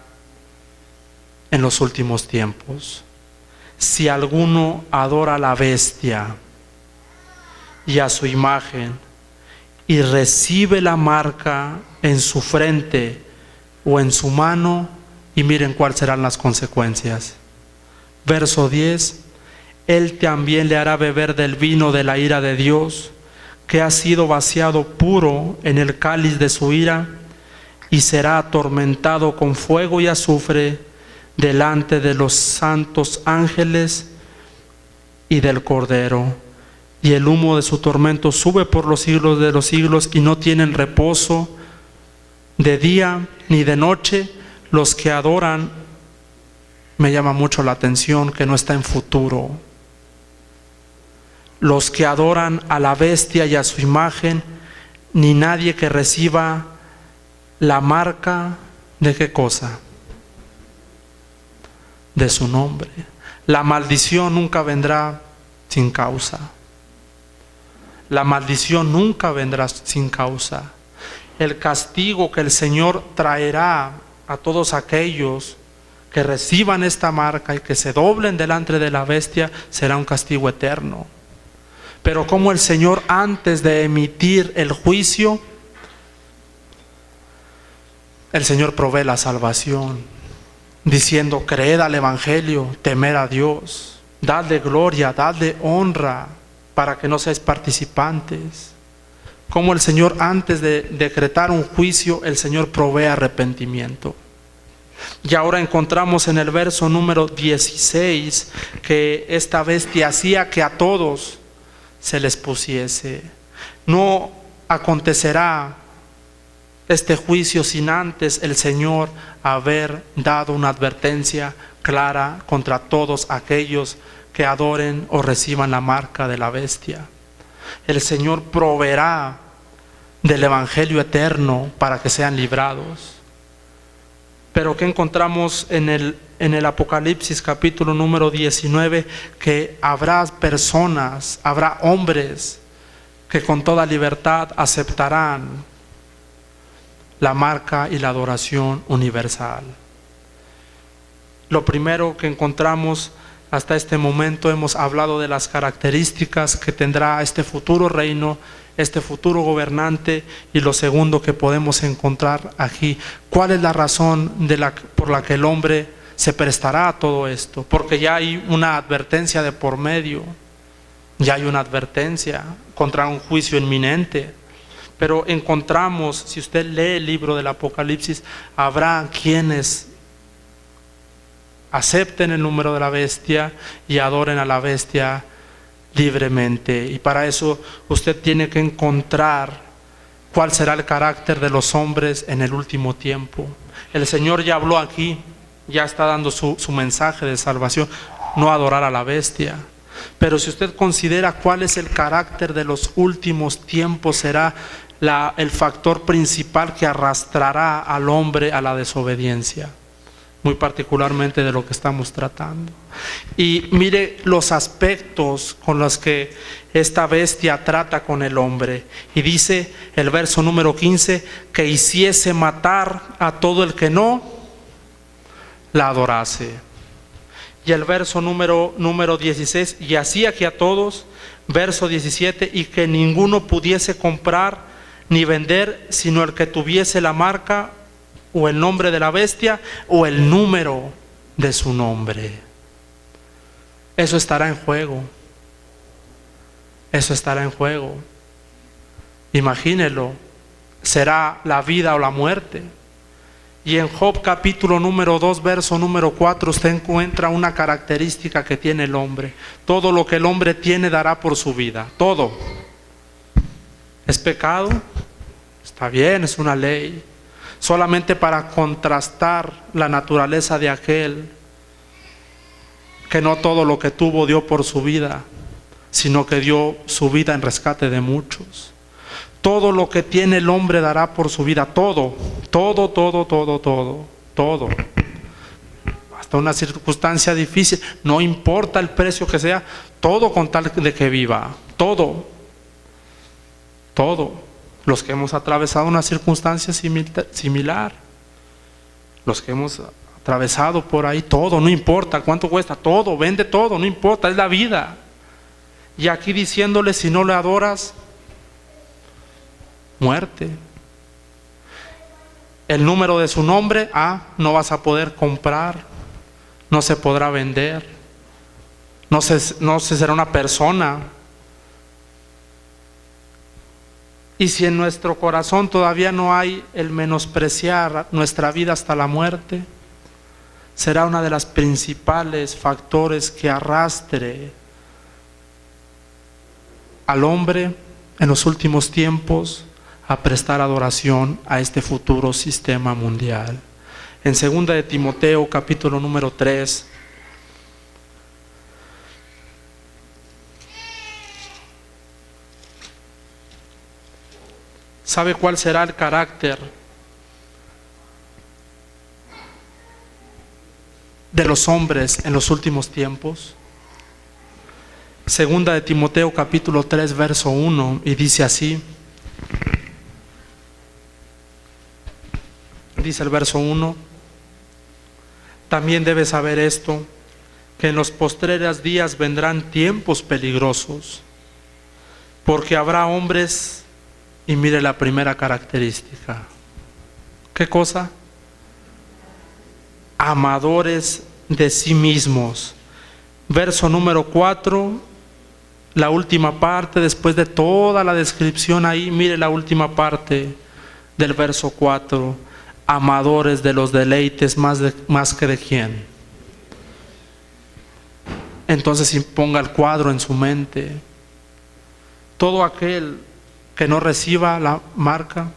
en los últimos tiempos: si alguno adora a la bestia y a su imagen, y recibe la marca en su frente o en su mano, y miren cuáles serán las consecuencias. Verso 10, él también le hará beber del vino de la ira de Dios, que ha sido vaciado puro en el cáliz de su ira, y será atormentado con fuego y azufre delante de los santos ángeles y del Cordero. Y el humo de su tormento sube por los siglos de los siglos, y no tienen reposo de día ni de noche los que adoran. Me llama mucho la atención que no está en futuro. Los que adoran a la bestia y a su imagen, ni nadie que reciba la marca de ¿qué cosa? De su nombre. La maldición nunca vendrá sin causa. La maldición nunca vendrá sin causa. El castigo que el Señor traerá a todos aquellos que reciban esta marca y que se doblen delante de la bestia será un castigo eterno. Pero como el Señor, antes de emitir el juicio, el Señor provee la salvación, diciendo: creed al Evangelio, temer a Dios, dadle gloria, dadle honra, para que no seáis participantes. Como el Señor, antes de decretar un juicio, el Señor provee arrepentimiento. Y ahora encontramos en el verso número 16 que esta bestia hacía que a todos se les pusiese. No acontecerá este juicio sin antes el Señor haber dado una advertencia clara contra todos aquellos que adoren o reciban la marca de la bestia. El Señor proveerá del Evangelio eterno para que sean librados. Pero ¿qué encontramos en el Apocalipsis capítulo número 19? Que habrá personas, habrá hombres que con toda libertad aceptarán la marca y la adoración universal. Lo primero que encontramos hasta este momento, hemos hablado de las características que tendrá este futuro reino, este futuro gobernante, y lo segundo que podemos encontrar aquí: ¿cuál es la razón por la que el hombre se prestará a todo esto? Porque ya hay una advertencia de por medio, ya hay una advertencia contra un juicio inminente. Pero encontramos, si usted lee el libro del Apocalipsis, habrá quienes acepten el número de la bestia y adoren a la bestia libremente. Y para eso usted tiene que encontrar cuál será el carácter de los hombres en el último tiempo. El Señor ya habló aquí, ya está dando su mensaje de salvación: no adorar a la bestia. Pero si usted considera cuál es el carácter de los últimos tiempos, será el factor principal que arrastrará al hombre a la desobediencia, muy particularmente de lo que estamos tratando. Y mire los aspectos con los que esta bestia trata con el hombre. Y dice el verso número 15: que hiciese matar a todo el que no la adorase. Y el verso número 16: y hacía que a todos, verso 17, y que ninguno pudiese comprar ni vender, sino el que tuviese la marca o el nombre de la bestia o el número de su nombre. Eso estará en juego. Eso estará en juego. Imagínelo, será la vida o la muerte. Y en Job capítulo número 2, verso número 4, usted encuentra una característica que tiene el hombre: todo lo que el hombre tiene dará por su vida. Todo. ¿Es pecado? Está bien, es una ley. Solamente para contrastar la naturaleza de aquel que no todo lo que tuvo dio por su vida, sino que dio su vida en rescate de muchos. Todo lo que tiene el hombre dará por su vida. Todo, todo, todo, todo, todo, todo. Hasta una circunstancia difícil, no importa el precio que sea, todo con tal de que viva. Todo, todo. Los que hemos atravesado una circunstancia similar, los que hemos atravesado por ahí, todo, no importa cuánto cuesta, todo, vende todo, no importa, es la vida. Y aquí diciéndole: si no le adoras, muerte. El número de su nombre, no vas a poder comprar, no se podrá vender, no se será una persona. Y si en nuestro corazón todavía no hay el menospreciar nuestra vida hasta la muerte, será una de las principales factores que arrastre al hombre en los últimos tiempos a prestar adoración a este futuro sistema mundial. En 2 de Timoteo, capítulo número 3, ¿sabe cuál será el carácter de los hombres en los últimos tiempos? 2 de Timoteo capítulo 3 verso 1, y dice así, dice el verso 1: también debes saber esto, que en los postreros días vendrán tiempos peligrosos, porque habrá hombres, y mire la primera característica, ¿qué cosa? Amadores de sí mismos. Verso número 4, la última parte, después de toda la descripción ahí, mire la última parte del verso 4: amadores de los deleites más que de quién. Entonces ponga el cuadro en su mente. Todo aquel que no reciba la marca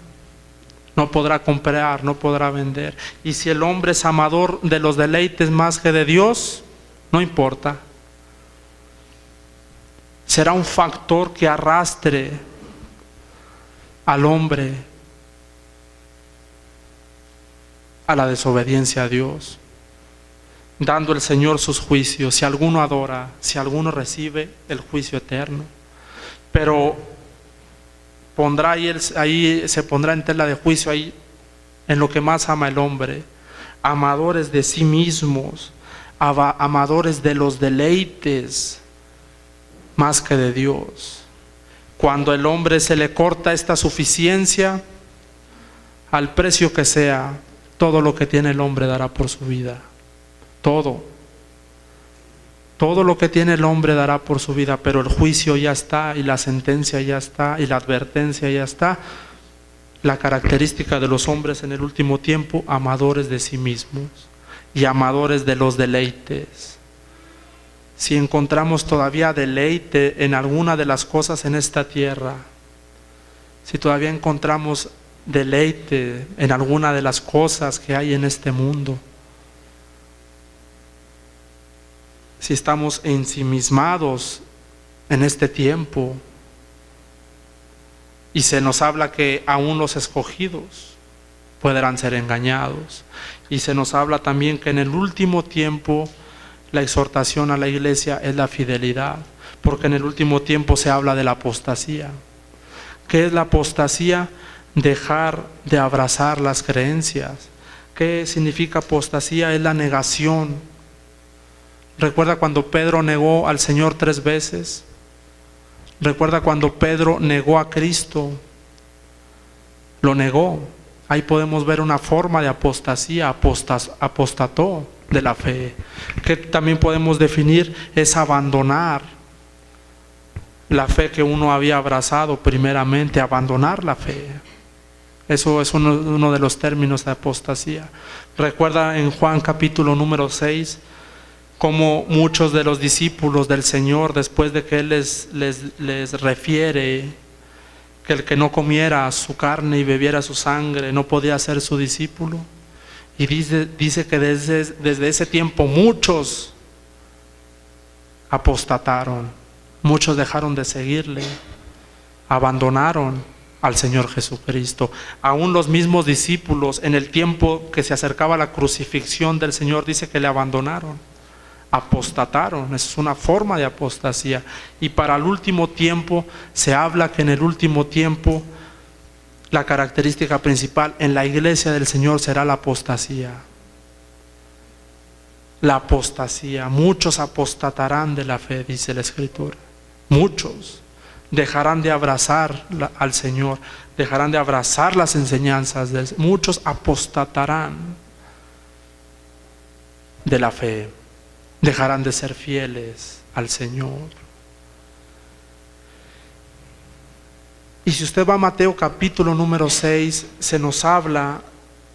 no podrá comprar, no podrá vender. Y si el hombre es amador de los deleites más que de Dios, no importa. Será un factor que arrastre al hombre a la desobediencia a Dios, dando el Señor sus juicios. Si alguno adora, si alguno recibe el juicio eterno. Pero pondrá ahí se pondrá en tela de juicio ahí en lo que más ama el hombre: amadores de sí mismos, amadores de los deleites más que de Dios. Cuando el hombre se le corta esta suficiencia, al precio que sea, todo lo que tiene el hombre dará por su vida. Todo lo que tiene el hombre dará por su vida, pero el juicio ya está, y la sentencia ya está, y la advertencia ya está. La característica de los hombres en el último tiempo: amadores de sí mismos y amadores de los deleites. Si encontramos todavía deleite en alguna de las cosas en esta tierra, si todavía encontramos deleite en alguna de las cosas que hay en este mundo, si estamos ensimismados en este tiempo, y se nos habla que aún los escogidos podrán ser engañados, y se nos habla también que en el último tiempo la exhortación a la iglesia es la fidelidad, porque en el último tiempo se habla de la apostasía. ¿Qué es la apostasía? Dejar de abrazar las creencias. ¿Qué significa apostasía? Es la negación. ¿Recuerda cuando Pedro negó al Señor 3 veces? ¿Recuerda cuando Pedro negó a Cristo? Lo negó. Ahí podemos ver una forma de apostasía, apostató de la fe. Que también podemos definir es abandonar la fe que uno había abrazado primeramente, abandonar la fe. Eso es uno de los términos de apostasía. Recuerda en Juan capítulo número 6, como muchos de los discípulos del Señor, después de que Él les refiere que el que no comiera su carne y bebiera su sangre no podía ser su discípulo. Y dice que desde ese tiempo muchos apostataron, muchos dejaron de seguirle, abandonaron al Señor Jesucristo. Aún los mismos discípulos, en el tiempo que se acercaba la crucifixión del Señor, dice que le abandonaron, apostataron. Esa es una forma de apostasía. Y para el último tiempo se habla que en el último tiempo la característica principal en la iglesia del Señor será la apostasía. La apostasía. Muchos apostatarán de la fe, dice la Escritura. Muchos dejarán de abrazar al Señor, dejarán de abrazar las enseñanzas de Él. Muchos apostatarán de la fe, dejarán de ser fieles al Señor. Y si usted va a Mateo capítulo número 6, se nos habla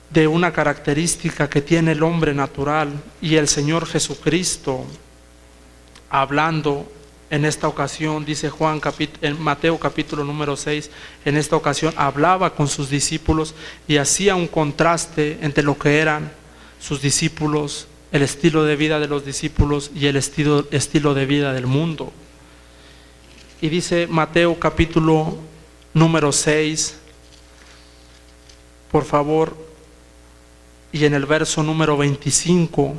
de una característica que tiene el hombre natural, y el Señor Jesucristo, hablando en esta ocasión, dice Juan en Mateo capítulo número 6, en esta ocasión hablaba con sus discípulos y hacía un contraste entre lo que eran sus discípulos, el estilo de vida de los discípulos y el estilo de vida del mundo. Y dice Mateo capítulo número 6, por favor, y en el verso número 25,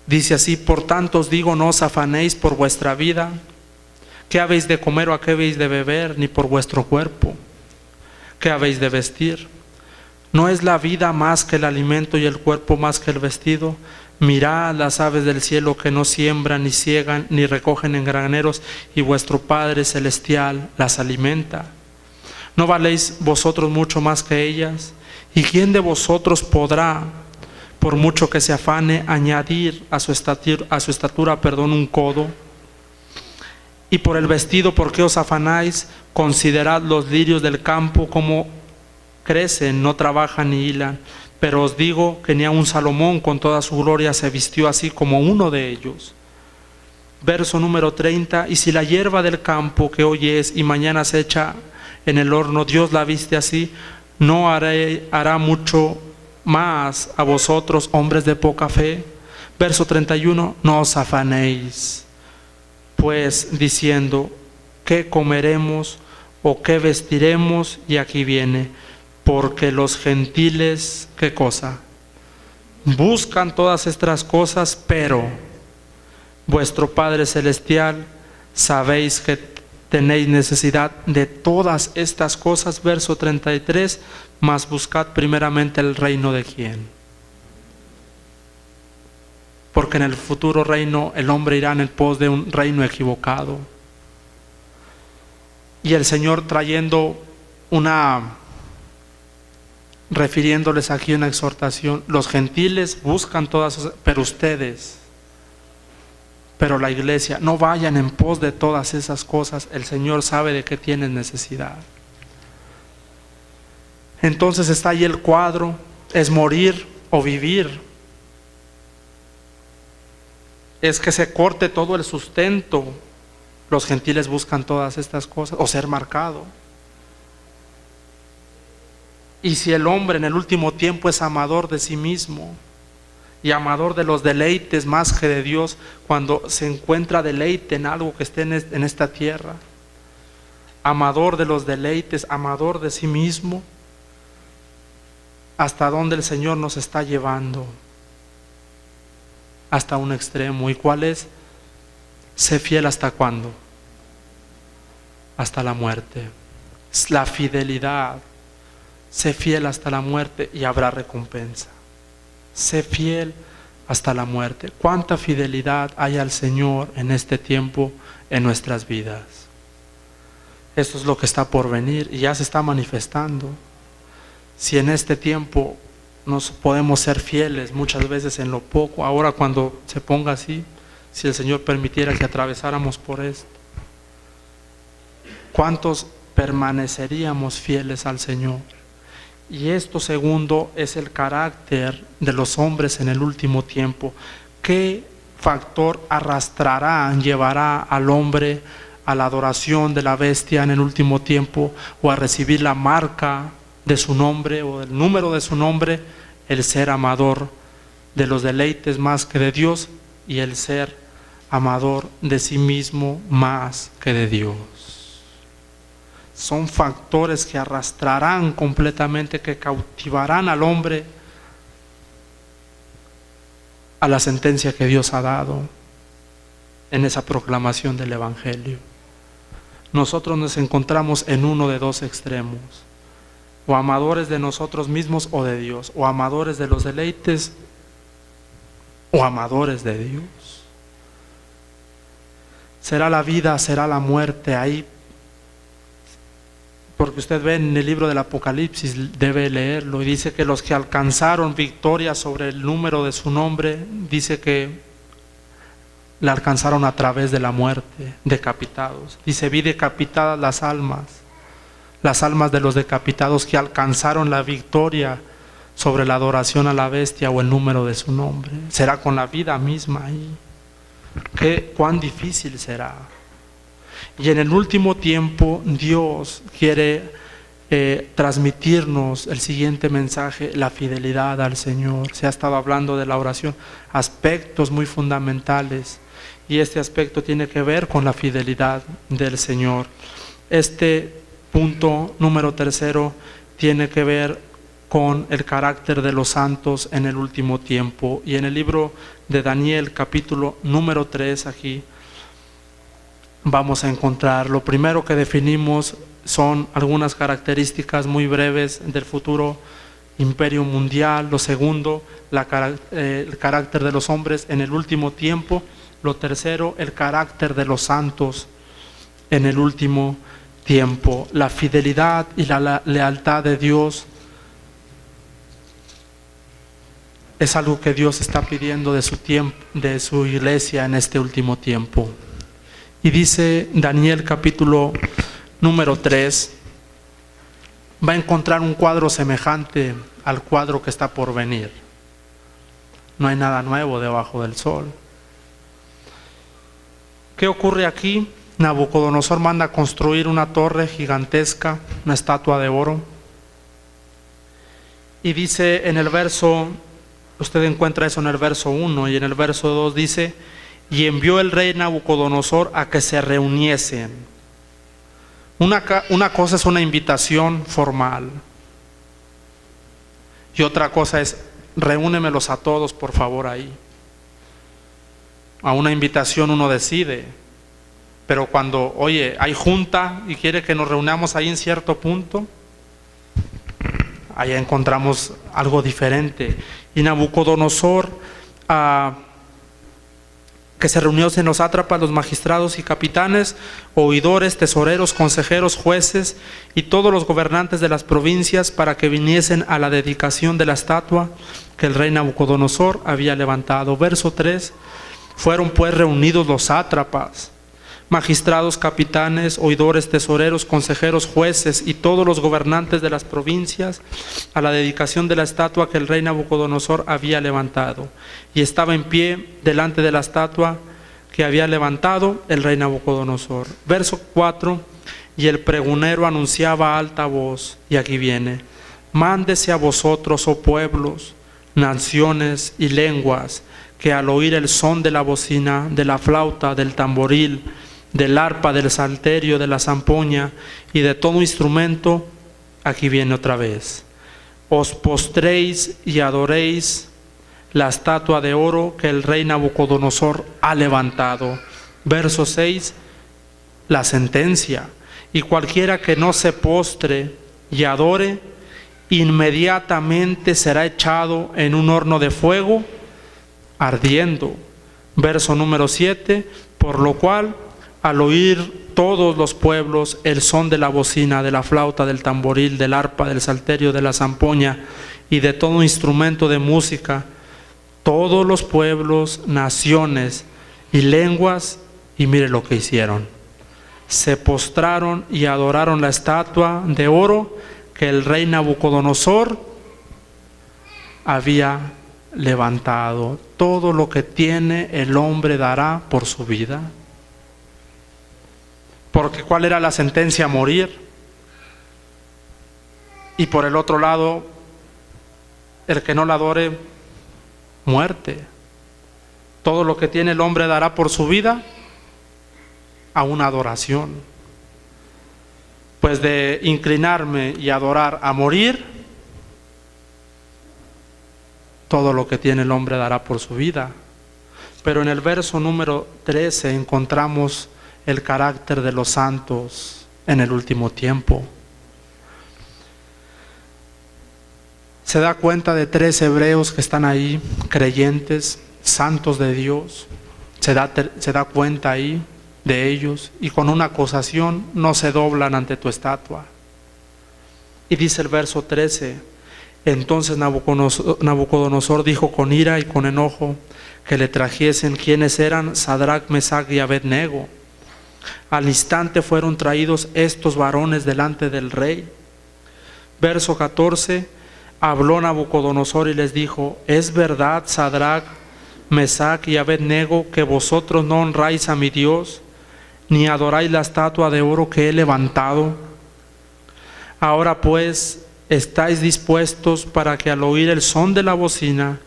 dice así: por tanto os digo, no os afanéis por vuestra vida, qué habéis de comer o a qué habéis de beber, ni por vuestro cuerpo, qué habéis de vestir. ¿No es la vida más que el alimento y el cuerpo más que el vestido? Mirad las aves del cielo, que no siembran, ni siegan, ni recogen en graneros, y vuestro Padre celestial las alimenta. ¿No valéis vosotros mucho más que ellas? ¿Y quién de vosotros podrá, por mucho que se afane, añadir a su estatura, un codo? Y por el vestido, ¿por qué os afanáis? Considerad los lirios del campo, cómo crecen, no trabajan ni hilan. Pero os digo que ni aun Salomón con toda su gloria se vistió así como uno de ellos. Verso número 30, y si la hierba del campo que hoy es y mañana se echa en el horno, Dios la viste así, ¿no hará mucho más a vosotros, hombres de poca fe? Verso 31, no os afanéis, pues diciendo, ¿qué comeremos o qué vestiremos? Y aquí viene, porque los gentiles, ¿qué cosa? Buscan todas estas cosas, pero vuestro Padre Celestial sabéis que tenéis necesidad de todas estas cosas. Verso 33, mas buscad primeramente el reino de ¿quién? Porque en el futuro reino el hombre irá en pos de un reino equivocado. Y el Señor refiriéndoles aquí una exhortación: los gentiles buscan todas esas, pero la iglesia, no vayan en pos de todas esas cosas. El Señor sabe de qué tienen necesidad. Entonces está ahí el cuadro: es morir o vivir. Es que se corte todo el sustento. Los gentiles buscan todas estas cosas, o ser marcado. Y si el hombre en el último tiempo es amador de sí mismo y amador de los deleites más que de Dios, cuando se encuentra deleite en algo que esté en esta tierra, amador de los deleites, amador de sí mismo, ¿hasta dónde el Señor nos está llevando? Hasta un extremo. ¿Y cuál es? Sé fiel ¿hasta cuándo? Hasta la muerte. Es la fidelidad. Sé fiel hasta la muerte y habrá recompensa. Sé fiel hasta la muerte. ¿Cuánta fidelidad hay al Señor en este tiempo en nuestras vidas? Esto es lo que está por venir y ya se está manifestando. Si en este tiempo nos podemos ser fieles muchas veces en lo poco, ahora cuando se ponga así, si el Señor permitiera que atravesáramos por esto, ¿cuántos permaneceríamos fieles al Señor? Y esto segundo es el carácter de los hombres en el último tiempo. ¿Qué factor arrastrará, llevará al hombre a la adoración de la bestia en el último tiempo, o a recibir la marca de su nombre o el número de su nombre? El ser amador de los deleites más que de Dios, y el ser amador de sí mismo más que de Dios. Son factores que arrastrarán completamente, que cautivarán al hombre a la sentencia que Dios ha dado en esa proclamación del Evangelio. Nosotros nos encontramos en uno de dos extremos: o amadores de nosotros mismos o de Dios, o amadores de los deleites o amadores de Dios. Será la vida, será la muerte ahí. Porque usted ve en el libro del Apocalipsis, debe leerlo, y dice que los que alcanzaron victoria sobre el número de su nombre, dice que la alcanzaron a través de la muerte, decapitados. Dice: vi decapitadas las almas, las almas de los decapitados que alcanzaron la victoria sobre la adoración a la bestia o el número de su nombre. Será con la vida misma ahí. Cuán difícil será. Y en el último tiempo Dios quiere transmitirnos el siguiente mensaje: la fidelidad al Señor. Se ha estado hablando de la oración, aspectos muy fundamentales, y este aspecto tiene que ver con la fidelidad del Señor. Este punto número tercero tiene que ver con el carácter de los santos en el último tiempo. Y en el libro de Daniel, capítulo número 3, aquí vamos a encontrar, lo primero que definimos son algunas características muy breves del futuro imperio mundial. Lo segundo, el carácter de los hombres en el último tiempo. Lo tercero, el carácter de los santos en el último tiempo. La fidelidad y la lealtad de Dios es algo que Dios está pidiendo de su tiempo, de su iglesia en este último tiempo. Y dice Daniel capítulo número 3, va a encontrar un cuadro semejante al cuadro que está por venir. No hay nada nuevo debajo del sol. ¿Qué ocurre aquí? Nabucodonosor manda construir una torre gigantesca, una estatua de oro. Y dice en el verso, usted encuentra eso en el verso 1, y en el verso 2 dice: y envió el rey Nabucodonosor a que se reuniesen. Una cosa es una invitación formal, y otra cosa es: reúnemelos a todos por favor ahí. A una invitación uno decide, pero cuando, oye, hay junta y quiere que nos reunamos ahí en cierto punto, allá encontramos algo diferente. Y Nabucodonosor, que se reunió en los sátrapas, los magistrados y capitanes, oidores, tesoreros, consejeros, jueces y todos los gobernantes de las provincias, para que viniesen a la dedicación de la estatua que el rey Nabucodonosor había levantado. Verso 3: fueron pues reunidos los sátrapas, magistrados, capitanes, oidores, tesoreros, consejeros, jueces y todos los gobernantes de las provincias a la dedicación de la estatua que el rey Nabucodonosor había levantado. Y estaba en pie delante de la estatua que había levantado el rey Nabucodonosor. Verso 4: y el pregonero anunciaba a alta voz, y aquí viene: mándese a vosotros, oh pueblos, naciones y lenguas, que al oír el son de la bocina, de la flauta, del tamboril, del arpa, del salterio, de la zampoña y de todo instrumento, aquí viene otra vez, os postréis y adoréis la estatua de oro que el rey Nabucodonosor ha levantado. Verso 6, la sentencia: y cualquiera que no se postre y adore, inmediatamente será echado en un horno de fuego ardiendo. Verso número 7: por lo cual, al oír todos los pueblos el son de la bocina, de la flauta, del tamboril, del arpa, del salterio, de la zampoña y de todo instrumento de música, todos los pueblos, naciones y lenguas, y mire lo que hicieron: se postraron y adoraron la estatua de oro que el rey Nabucodonosor había levantado. Todo lo que tiene el hombre dará por su vida. Porque ¿cuál era la sentencia? Morir. Y por el otro lado, el que no la adore, muerte. Todo lo que tiene el hombre dará por su vida a una adoración. Pues de inclinarme y adorar a morir, todo lo que tiene el hombre dará por su vida. Pero en el verso número 13 encontramos el carácter de los santos en el último tiempo. Se da cuenta de 3 hebreos que están ahí, creyentes, santos de Dios. Se da cuenta ahí de ellos, y con una acusación no se doblan ante tu estatua. Y dice el verso 13: entonces Nabucodonosor dijo con ira y con enojo que le trajesen quienes eran Sadrach, Mesach y Abednego. Al instante fueron traídos estos varones delante del rey. Verso 14, habló Nabucodonosor y les dijo: ¿es verdad, Sadrach, Mesach y Abed-nego, que vosotros no honráis a mi Dios, ni adoráis la estatua de oro que he levantado? Ahora pues, ¿estáis dispuestos para que al oír el son de la bocina,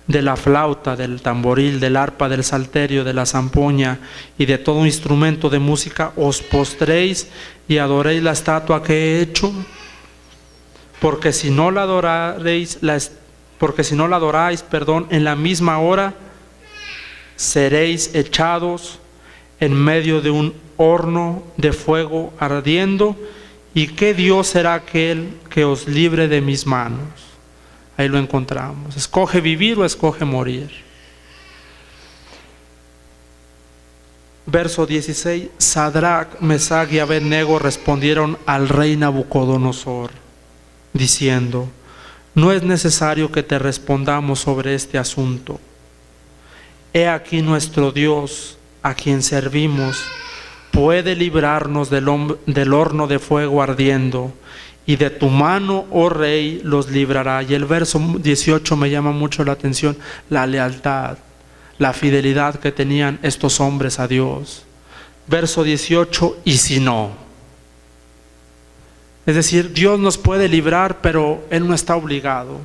de la flauta, del tamboril, del arpa, del salterio, de la zampoña y de todo instrumento de música, os postréis y adoréis la estatua que he hecho? Porque si no la adoráis, en la misma hora seréis echados en medio de un horno de fuego ardiendo. ¿Y qué Dios será aquel que os libre de mis manos? Ahí lo encontramos. ¿Escoge vivir o escoge morir? Verso 16. Sadrach, Mesach y Abed-nego respondieron al rey Nabucodonosor, diciendo: no es necesario que te respondamos sobre este asunto. He aquí nuestro Dios, a quien servimos, puede librarnos del horno de fuego ardiendo, y de tu mano, oh rey, los librará. Y el verso 18 me llama mucho la atención: la lealtad, la fidelidad que tenían estos hombres a Dios. Verso 18, y si no. Es decir, Dios nos puede librar, pero Él no está obligado.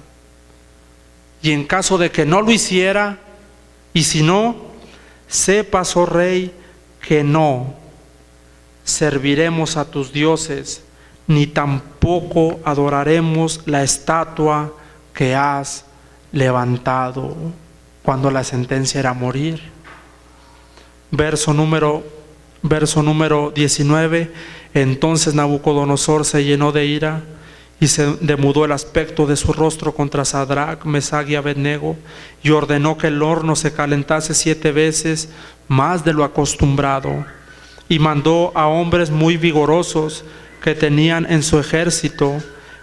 Y en caso de que no lo hiciera, y si no, sepas, oh rey, que no serviremos a tus dioses, ni tampoco adoraremos la estatua que has levantado. Cuando la sentencia era morir. Verso número 19. Entonces Nabucodonosor se llenó de ira y se demudó el aspecto de su rostro contra Sadrach, Mesach y Abed-nego, y ordenó que el horno se calentase 7 veces más de lo acostumbrado, y mandó a hombres muy vigorosos que tenían en su ejército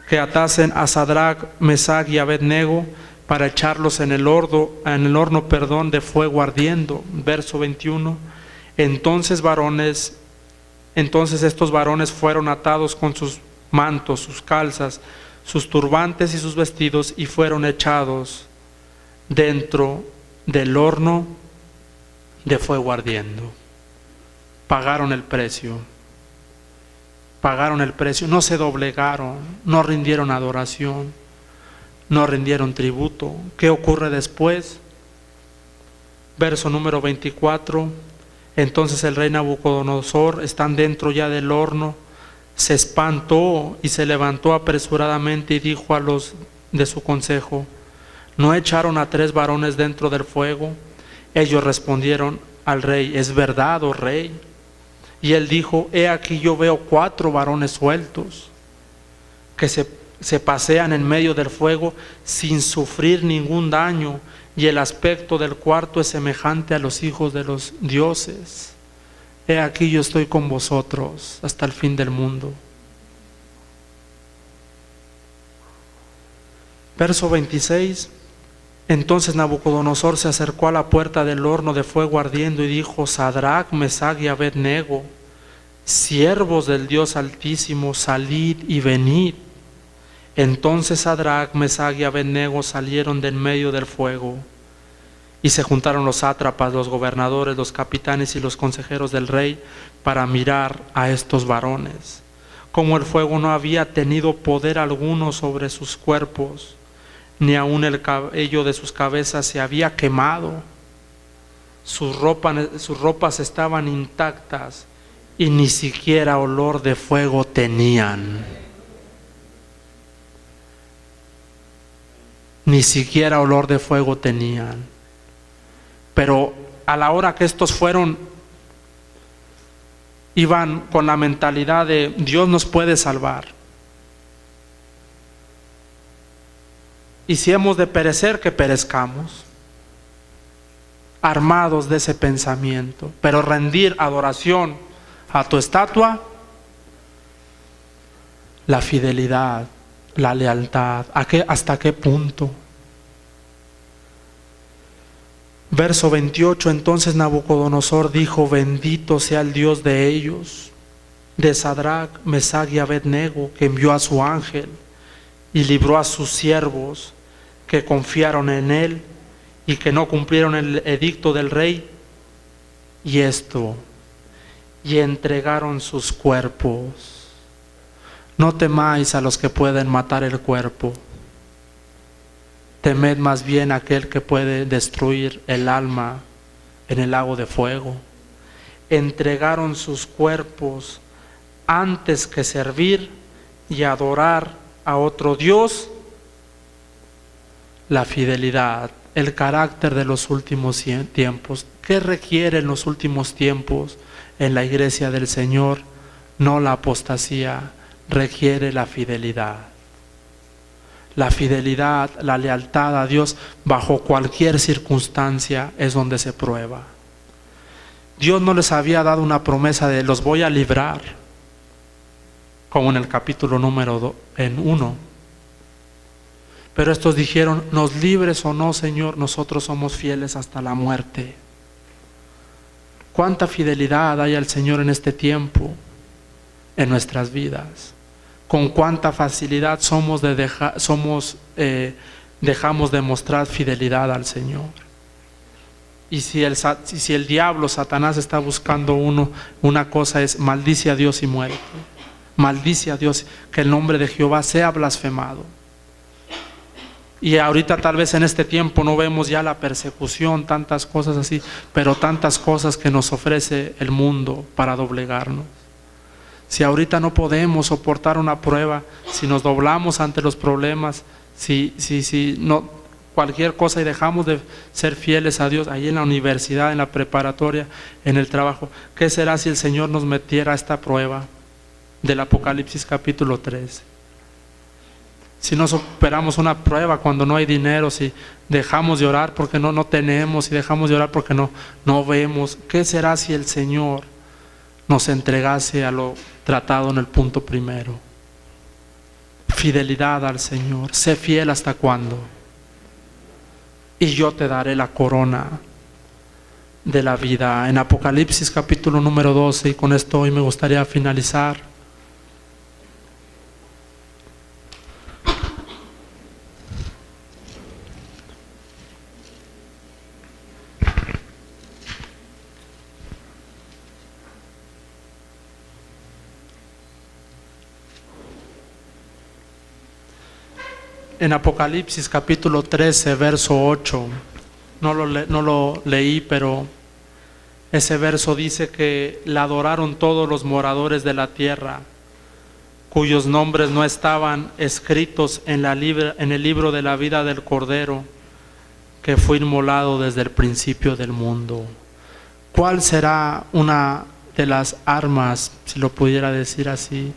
que atasen a Sadrach, Mesach y Abed-nego para echarlos en el horno de fuego ardiendo. Verso 21. Entonces estos varones fueron atados con sus mantos, sus calzas, sus turbantes y sus vestidos, y fueron echados dentro del horno de fuego ardiendo. Pagaron el precio, no se doblegaron, no rindieron adoración, no rindieron tributo. ¿Qué ocurre después? Verso número 24. Entonces el rey Nabucodonosor, están dentro ya del horno, se espantó y se levantó apresuradamente y dijo a los de su consejo: ¿no echaron a 3 varones dentro del fuego? Ellos respondieron al rey: es verdad, oh rey. Y él dijo: he aquí yo veo 4 varones sueltos que se pasean en medio del fuego sin sufrir ningún daño, y el aspecto del cuarto es semejante a los hijos de los dioses. He aquí yo estoy con vosotros hasta el fin del mundo. Verso 26. Entonces Nabucodonosor se acercó a la puerta del horno de fuego ardiendo y dijo: Sadrach, Mesach y Abed-nego, siervos del Dios Altísimo, salid y venid. Entonces Sadrach, Mesach y Abed-nego salieron de en medio del fuego, y se juntaron los sátrapas, los gobernadores, los capitanes y los consejeros del rey para mirar a estos varones. Como el fuego no había tenido poder alguno sobre sus cuerpos, ni aun el cabello de sus cabezas se había quemado, sus ropas estaban intactas y ni siquiera olor de fuego tenían. Ni siquiera olor de fuego tenían. Pero a la hora que estos iban con la mentalidad de Dios nos puede salvar. Y si hemos de perecer, que perezcamos. Armados de ese pensamiento. Pero rendir adoración a tu estatua, la fidelidad, la lealtad, ¿hasta qué punto? Verso 28, entonces Nabucodonosor dijo: bendito sea el Dios de ellos, de Sadrach, Mesach y Abednego, que envió a su ángel y libró a sus siervos que confiaron en él y que no cumplieron el edicto del rey, y entregaron sus cuerpos. No temáis a los que pueden matar el cuerpo, temed más bien a aquel que puede destruir el alma en el lago de fuego. Entregaron sus cuerpos antes que servir y adorar a otro Dios. La fidelidad, el carácter de los últimos tiempos. ¿Qué requiere en los últimos tiempos en la iglesia del Señor? No la apostasía, requiere la fidelidad. La fidelidad, la lealtad a Dios bajo cualquier circunstancia es donde se prueba. Dios no les había dado una promesa de los voy a librar, como en el capítulo número 1. Pero estos dijeron: nos libres o no, Señor, nosotros somos fieles hasta la muerte. ¿Cuánta fidelidad hay al Señor en este tiempo, en nuestras vidas? ¿Con cuánta facilidad dejamos de mostrar fidelidad al Señor? Y si el diablo, Satanás, está buscando una cosa es: maldice a Dios y muérete. Maldice a Dios, que el nombre de Jehová sea blasfemado. Y ahorita tal vez en este tiempo no vemos ya la persecución, tantas cosas así, pero tantas cosas que nos ofrece el mundo para doblegarnos. Si ahorita no podemos soportar una prueba, si nos doblamos ante los problemas, si no cualquier cosa y dejamos de ser fieles a Dios, ahí en la universidad, en la preparatoria, en el trabajo, ¿qué será si el Señor nos metiera a esta prueba del Apocalipsis capítulo 13? Si no superamos una prueba cuando no hay dinero, si dejamos de orar porque no tenemos, si dejamos de orar porque no vemos, ¿qué será si el Señor nos entregase a lo tratado en el punto primero? Fidelidad al Señor, sé fiel hasta cuándo, y yo te daré la corona de la vida. En Apocalipsis capítulo número 12, y con esto hoy me gustaría finalizar. En Apocalipsis capítulo 13, verso 8, no lo leí, pero ese verso dice que la adoraron todos los moradores de la tierra, cuyos nombres no estaban escritos en el libro de la vida del Cordero, que fue inmolado desde el principio del mundo. ¿Cuál será una de las armas, si lo pudiera decir así,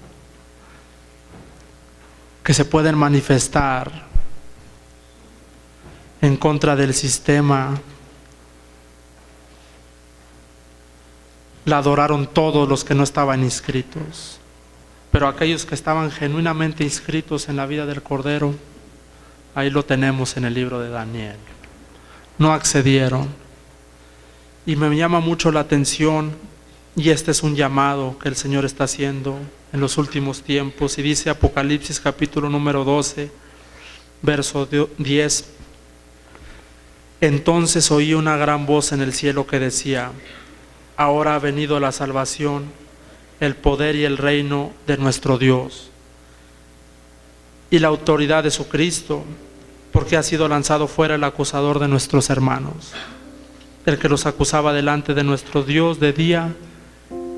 que se pueden manifestar en contra del sistema? La adoraron todos los que no estaban inscritos, pero aquellos que estaban genuinamente inscritos en la vida del Cordero, ahí lo tenemos en el libro de Daniel. No accedieron. Y me llama mucho la atención, y este es un llamado que el Señor está haciendo en los últimos tiempos, y dice Apocalipsis capítulo número 12, verso 10: entonces oí una gran voz en el cielo que decía: ahora ha venido la salvación, el poder y el reino de nuestro Dios y la autoridad de su Cristo, porque ha sido lanzado fuera el acusador de nuestros hermanos, el que los acusaba delante de nuestro Dios de día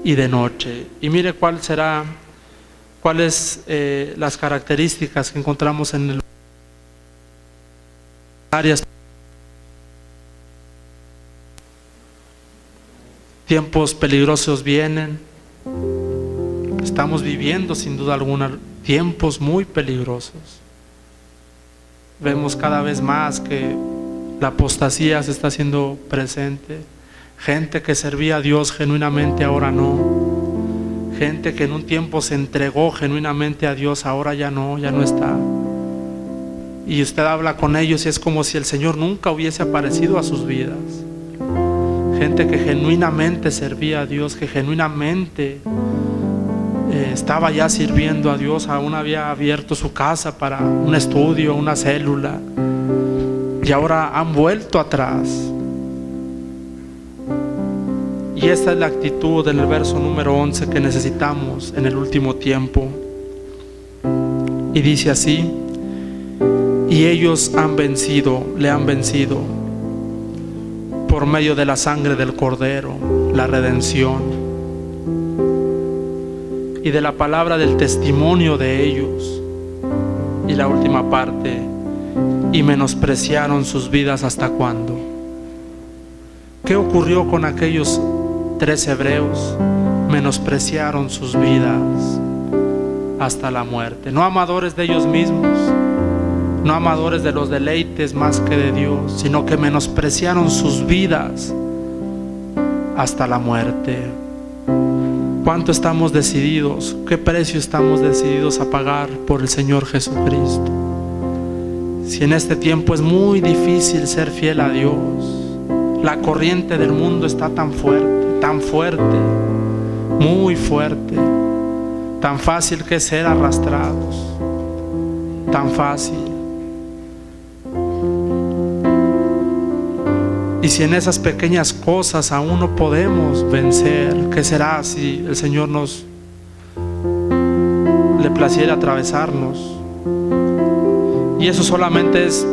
y de noche. Y mire cuáles las características que encontramos en el áreas. Tiempos peligrosos vienen. Estamos viviendo sin duda alguna tiempos muy peligrosos. Vemos cada vez más que la apostasía se está haciendo presente. Gente que servía a Dios genuinamente, ahora no. Gente que en un tiempo se entregó genuinamente a Dios, ahora ya no está. Y usted habla con ellos y es como si el Señor nunca hubiese aparecido a sus vidas. gente que genuinamente servía a Dios, que genuinamente estaba ya sirviendo a Dios. Aún había abierto su casa para un estudio, una célula, y ahora han vuelto atrás. Y esta es la actitud del verso número 11 que necesitamos en el último tiempo. Y dice así: y ellos han vencido, le han vencido por medio de la sangre del Cordero, la redención, y de la palabra del testimonio de ellos. Y la última parte: y menospreciaron sus vidas. ¿Hasta cuándo? ¿Qué ocurrió con aquellos 3 hebreos? Menospreciaron sus vidas hasta la muerte. No amadores de ellos mismos, no amadores de los deleites más que de Dios, sino que menospreciaron sus vidas hasta la muerte. ¿Cuánto estamos decididos? ¿Qué precio estamos decididos a pagar por el Señor Jesucristo? Si en este tiempo es muy difícil ser fiel a Dios, la corriente del mundo está tan fuerte, muy fuerte, tan fácil que ser arrastrados, tan fácil. Y si en esas pequeñas cosas aún no podemos vencer, ¿qué será si el Señor le placiera atravesarnos? Y eso solamente es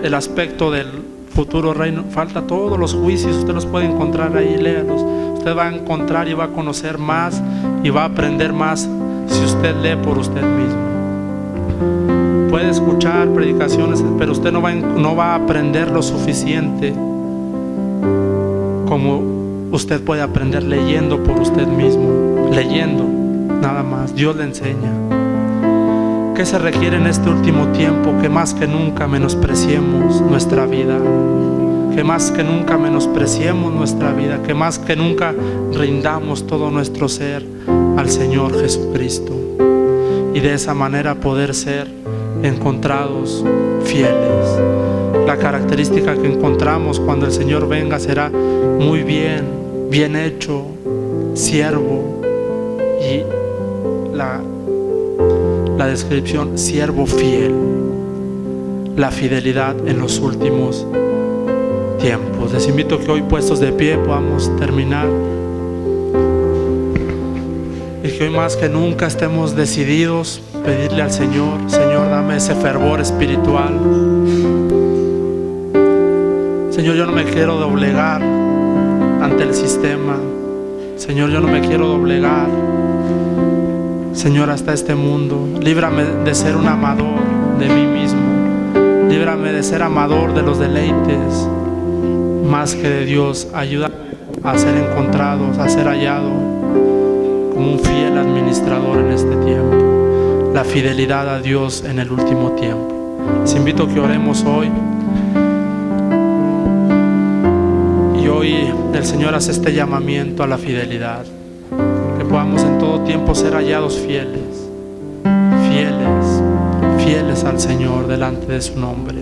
el aspecto del futuro reino. Falta todos los juicios, usted los puede encontrar ahí, léalos. Usted va a encontrar y va a conocer más y va a aprender más si usted lee por usted mismo. Puede escuchar predicaciones, pero usted no va a aprender lo suficiente como usted puede aprender leyendo por usted mismo, leyendo nada más. Dios le enseña. ¿Qué se requiere en este último tiempo? Que más que nunca menospreciemos nuestra vida, que más que nunca menospreciemos nuestra vida, que más que nunca rindamos todo nuestro ser al Señor Jesucristo, y de esa manera poder ser encontrados fieles. La característica que encontramos cuando el Señor venga será: muy bien hecho, siervo, y la descripción: siervo fiel. La fidelidad en los últimos tiempos. Les invito que hoy, puestos de pie, podamos terminar, y que hoy más que nunca estemos decididos a pedirle al Señor: Señor, dame ese fervor espiritual. Señor, yo no me quiero doblegar ante el sistema. Señor, yo no me quiero doblegar, Señor, hasta este mundo. Líbrame de ser un amador de mí mismo. Líbrame de ser amador de los deleites más que de Dios. Ayúdame a ser encontrado, a ser hallado como un fiel administrador en este tiempo. La fidelidad a Dios en el último tiempo. Les invito a que oremos hoy. Y hoy el Señor hace este llamamiento a la fidelidad. Que podamos en todo tiempo ser hallados fieles, fieles al Señor delante de su nombre.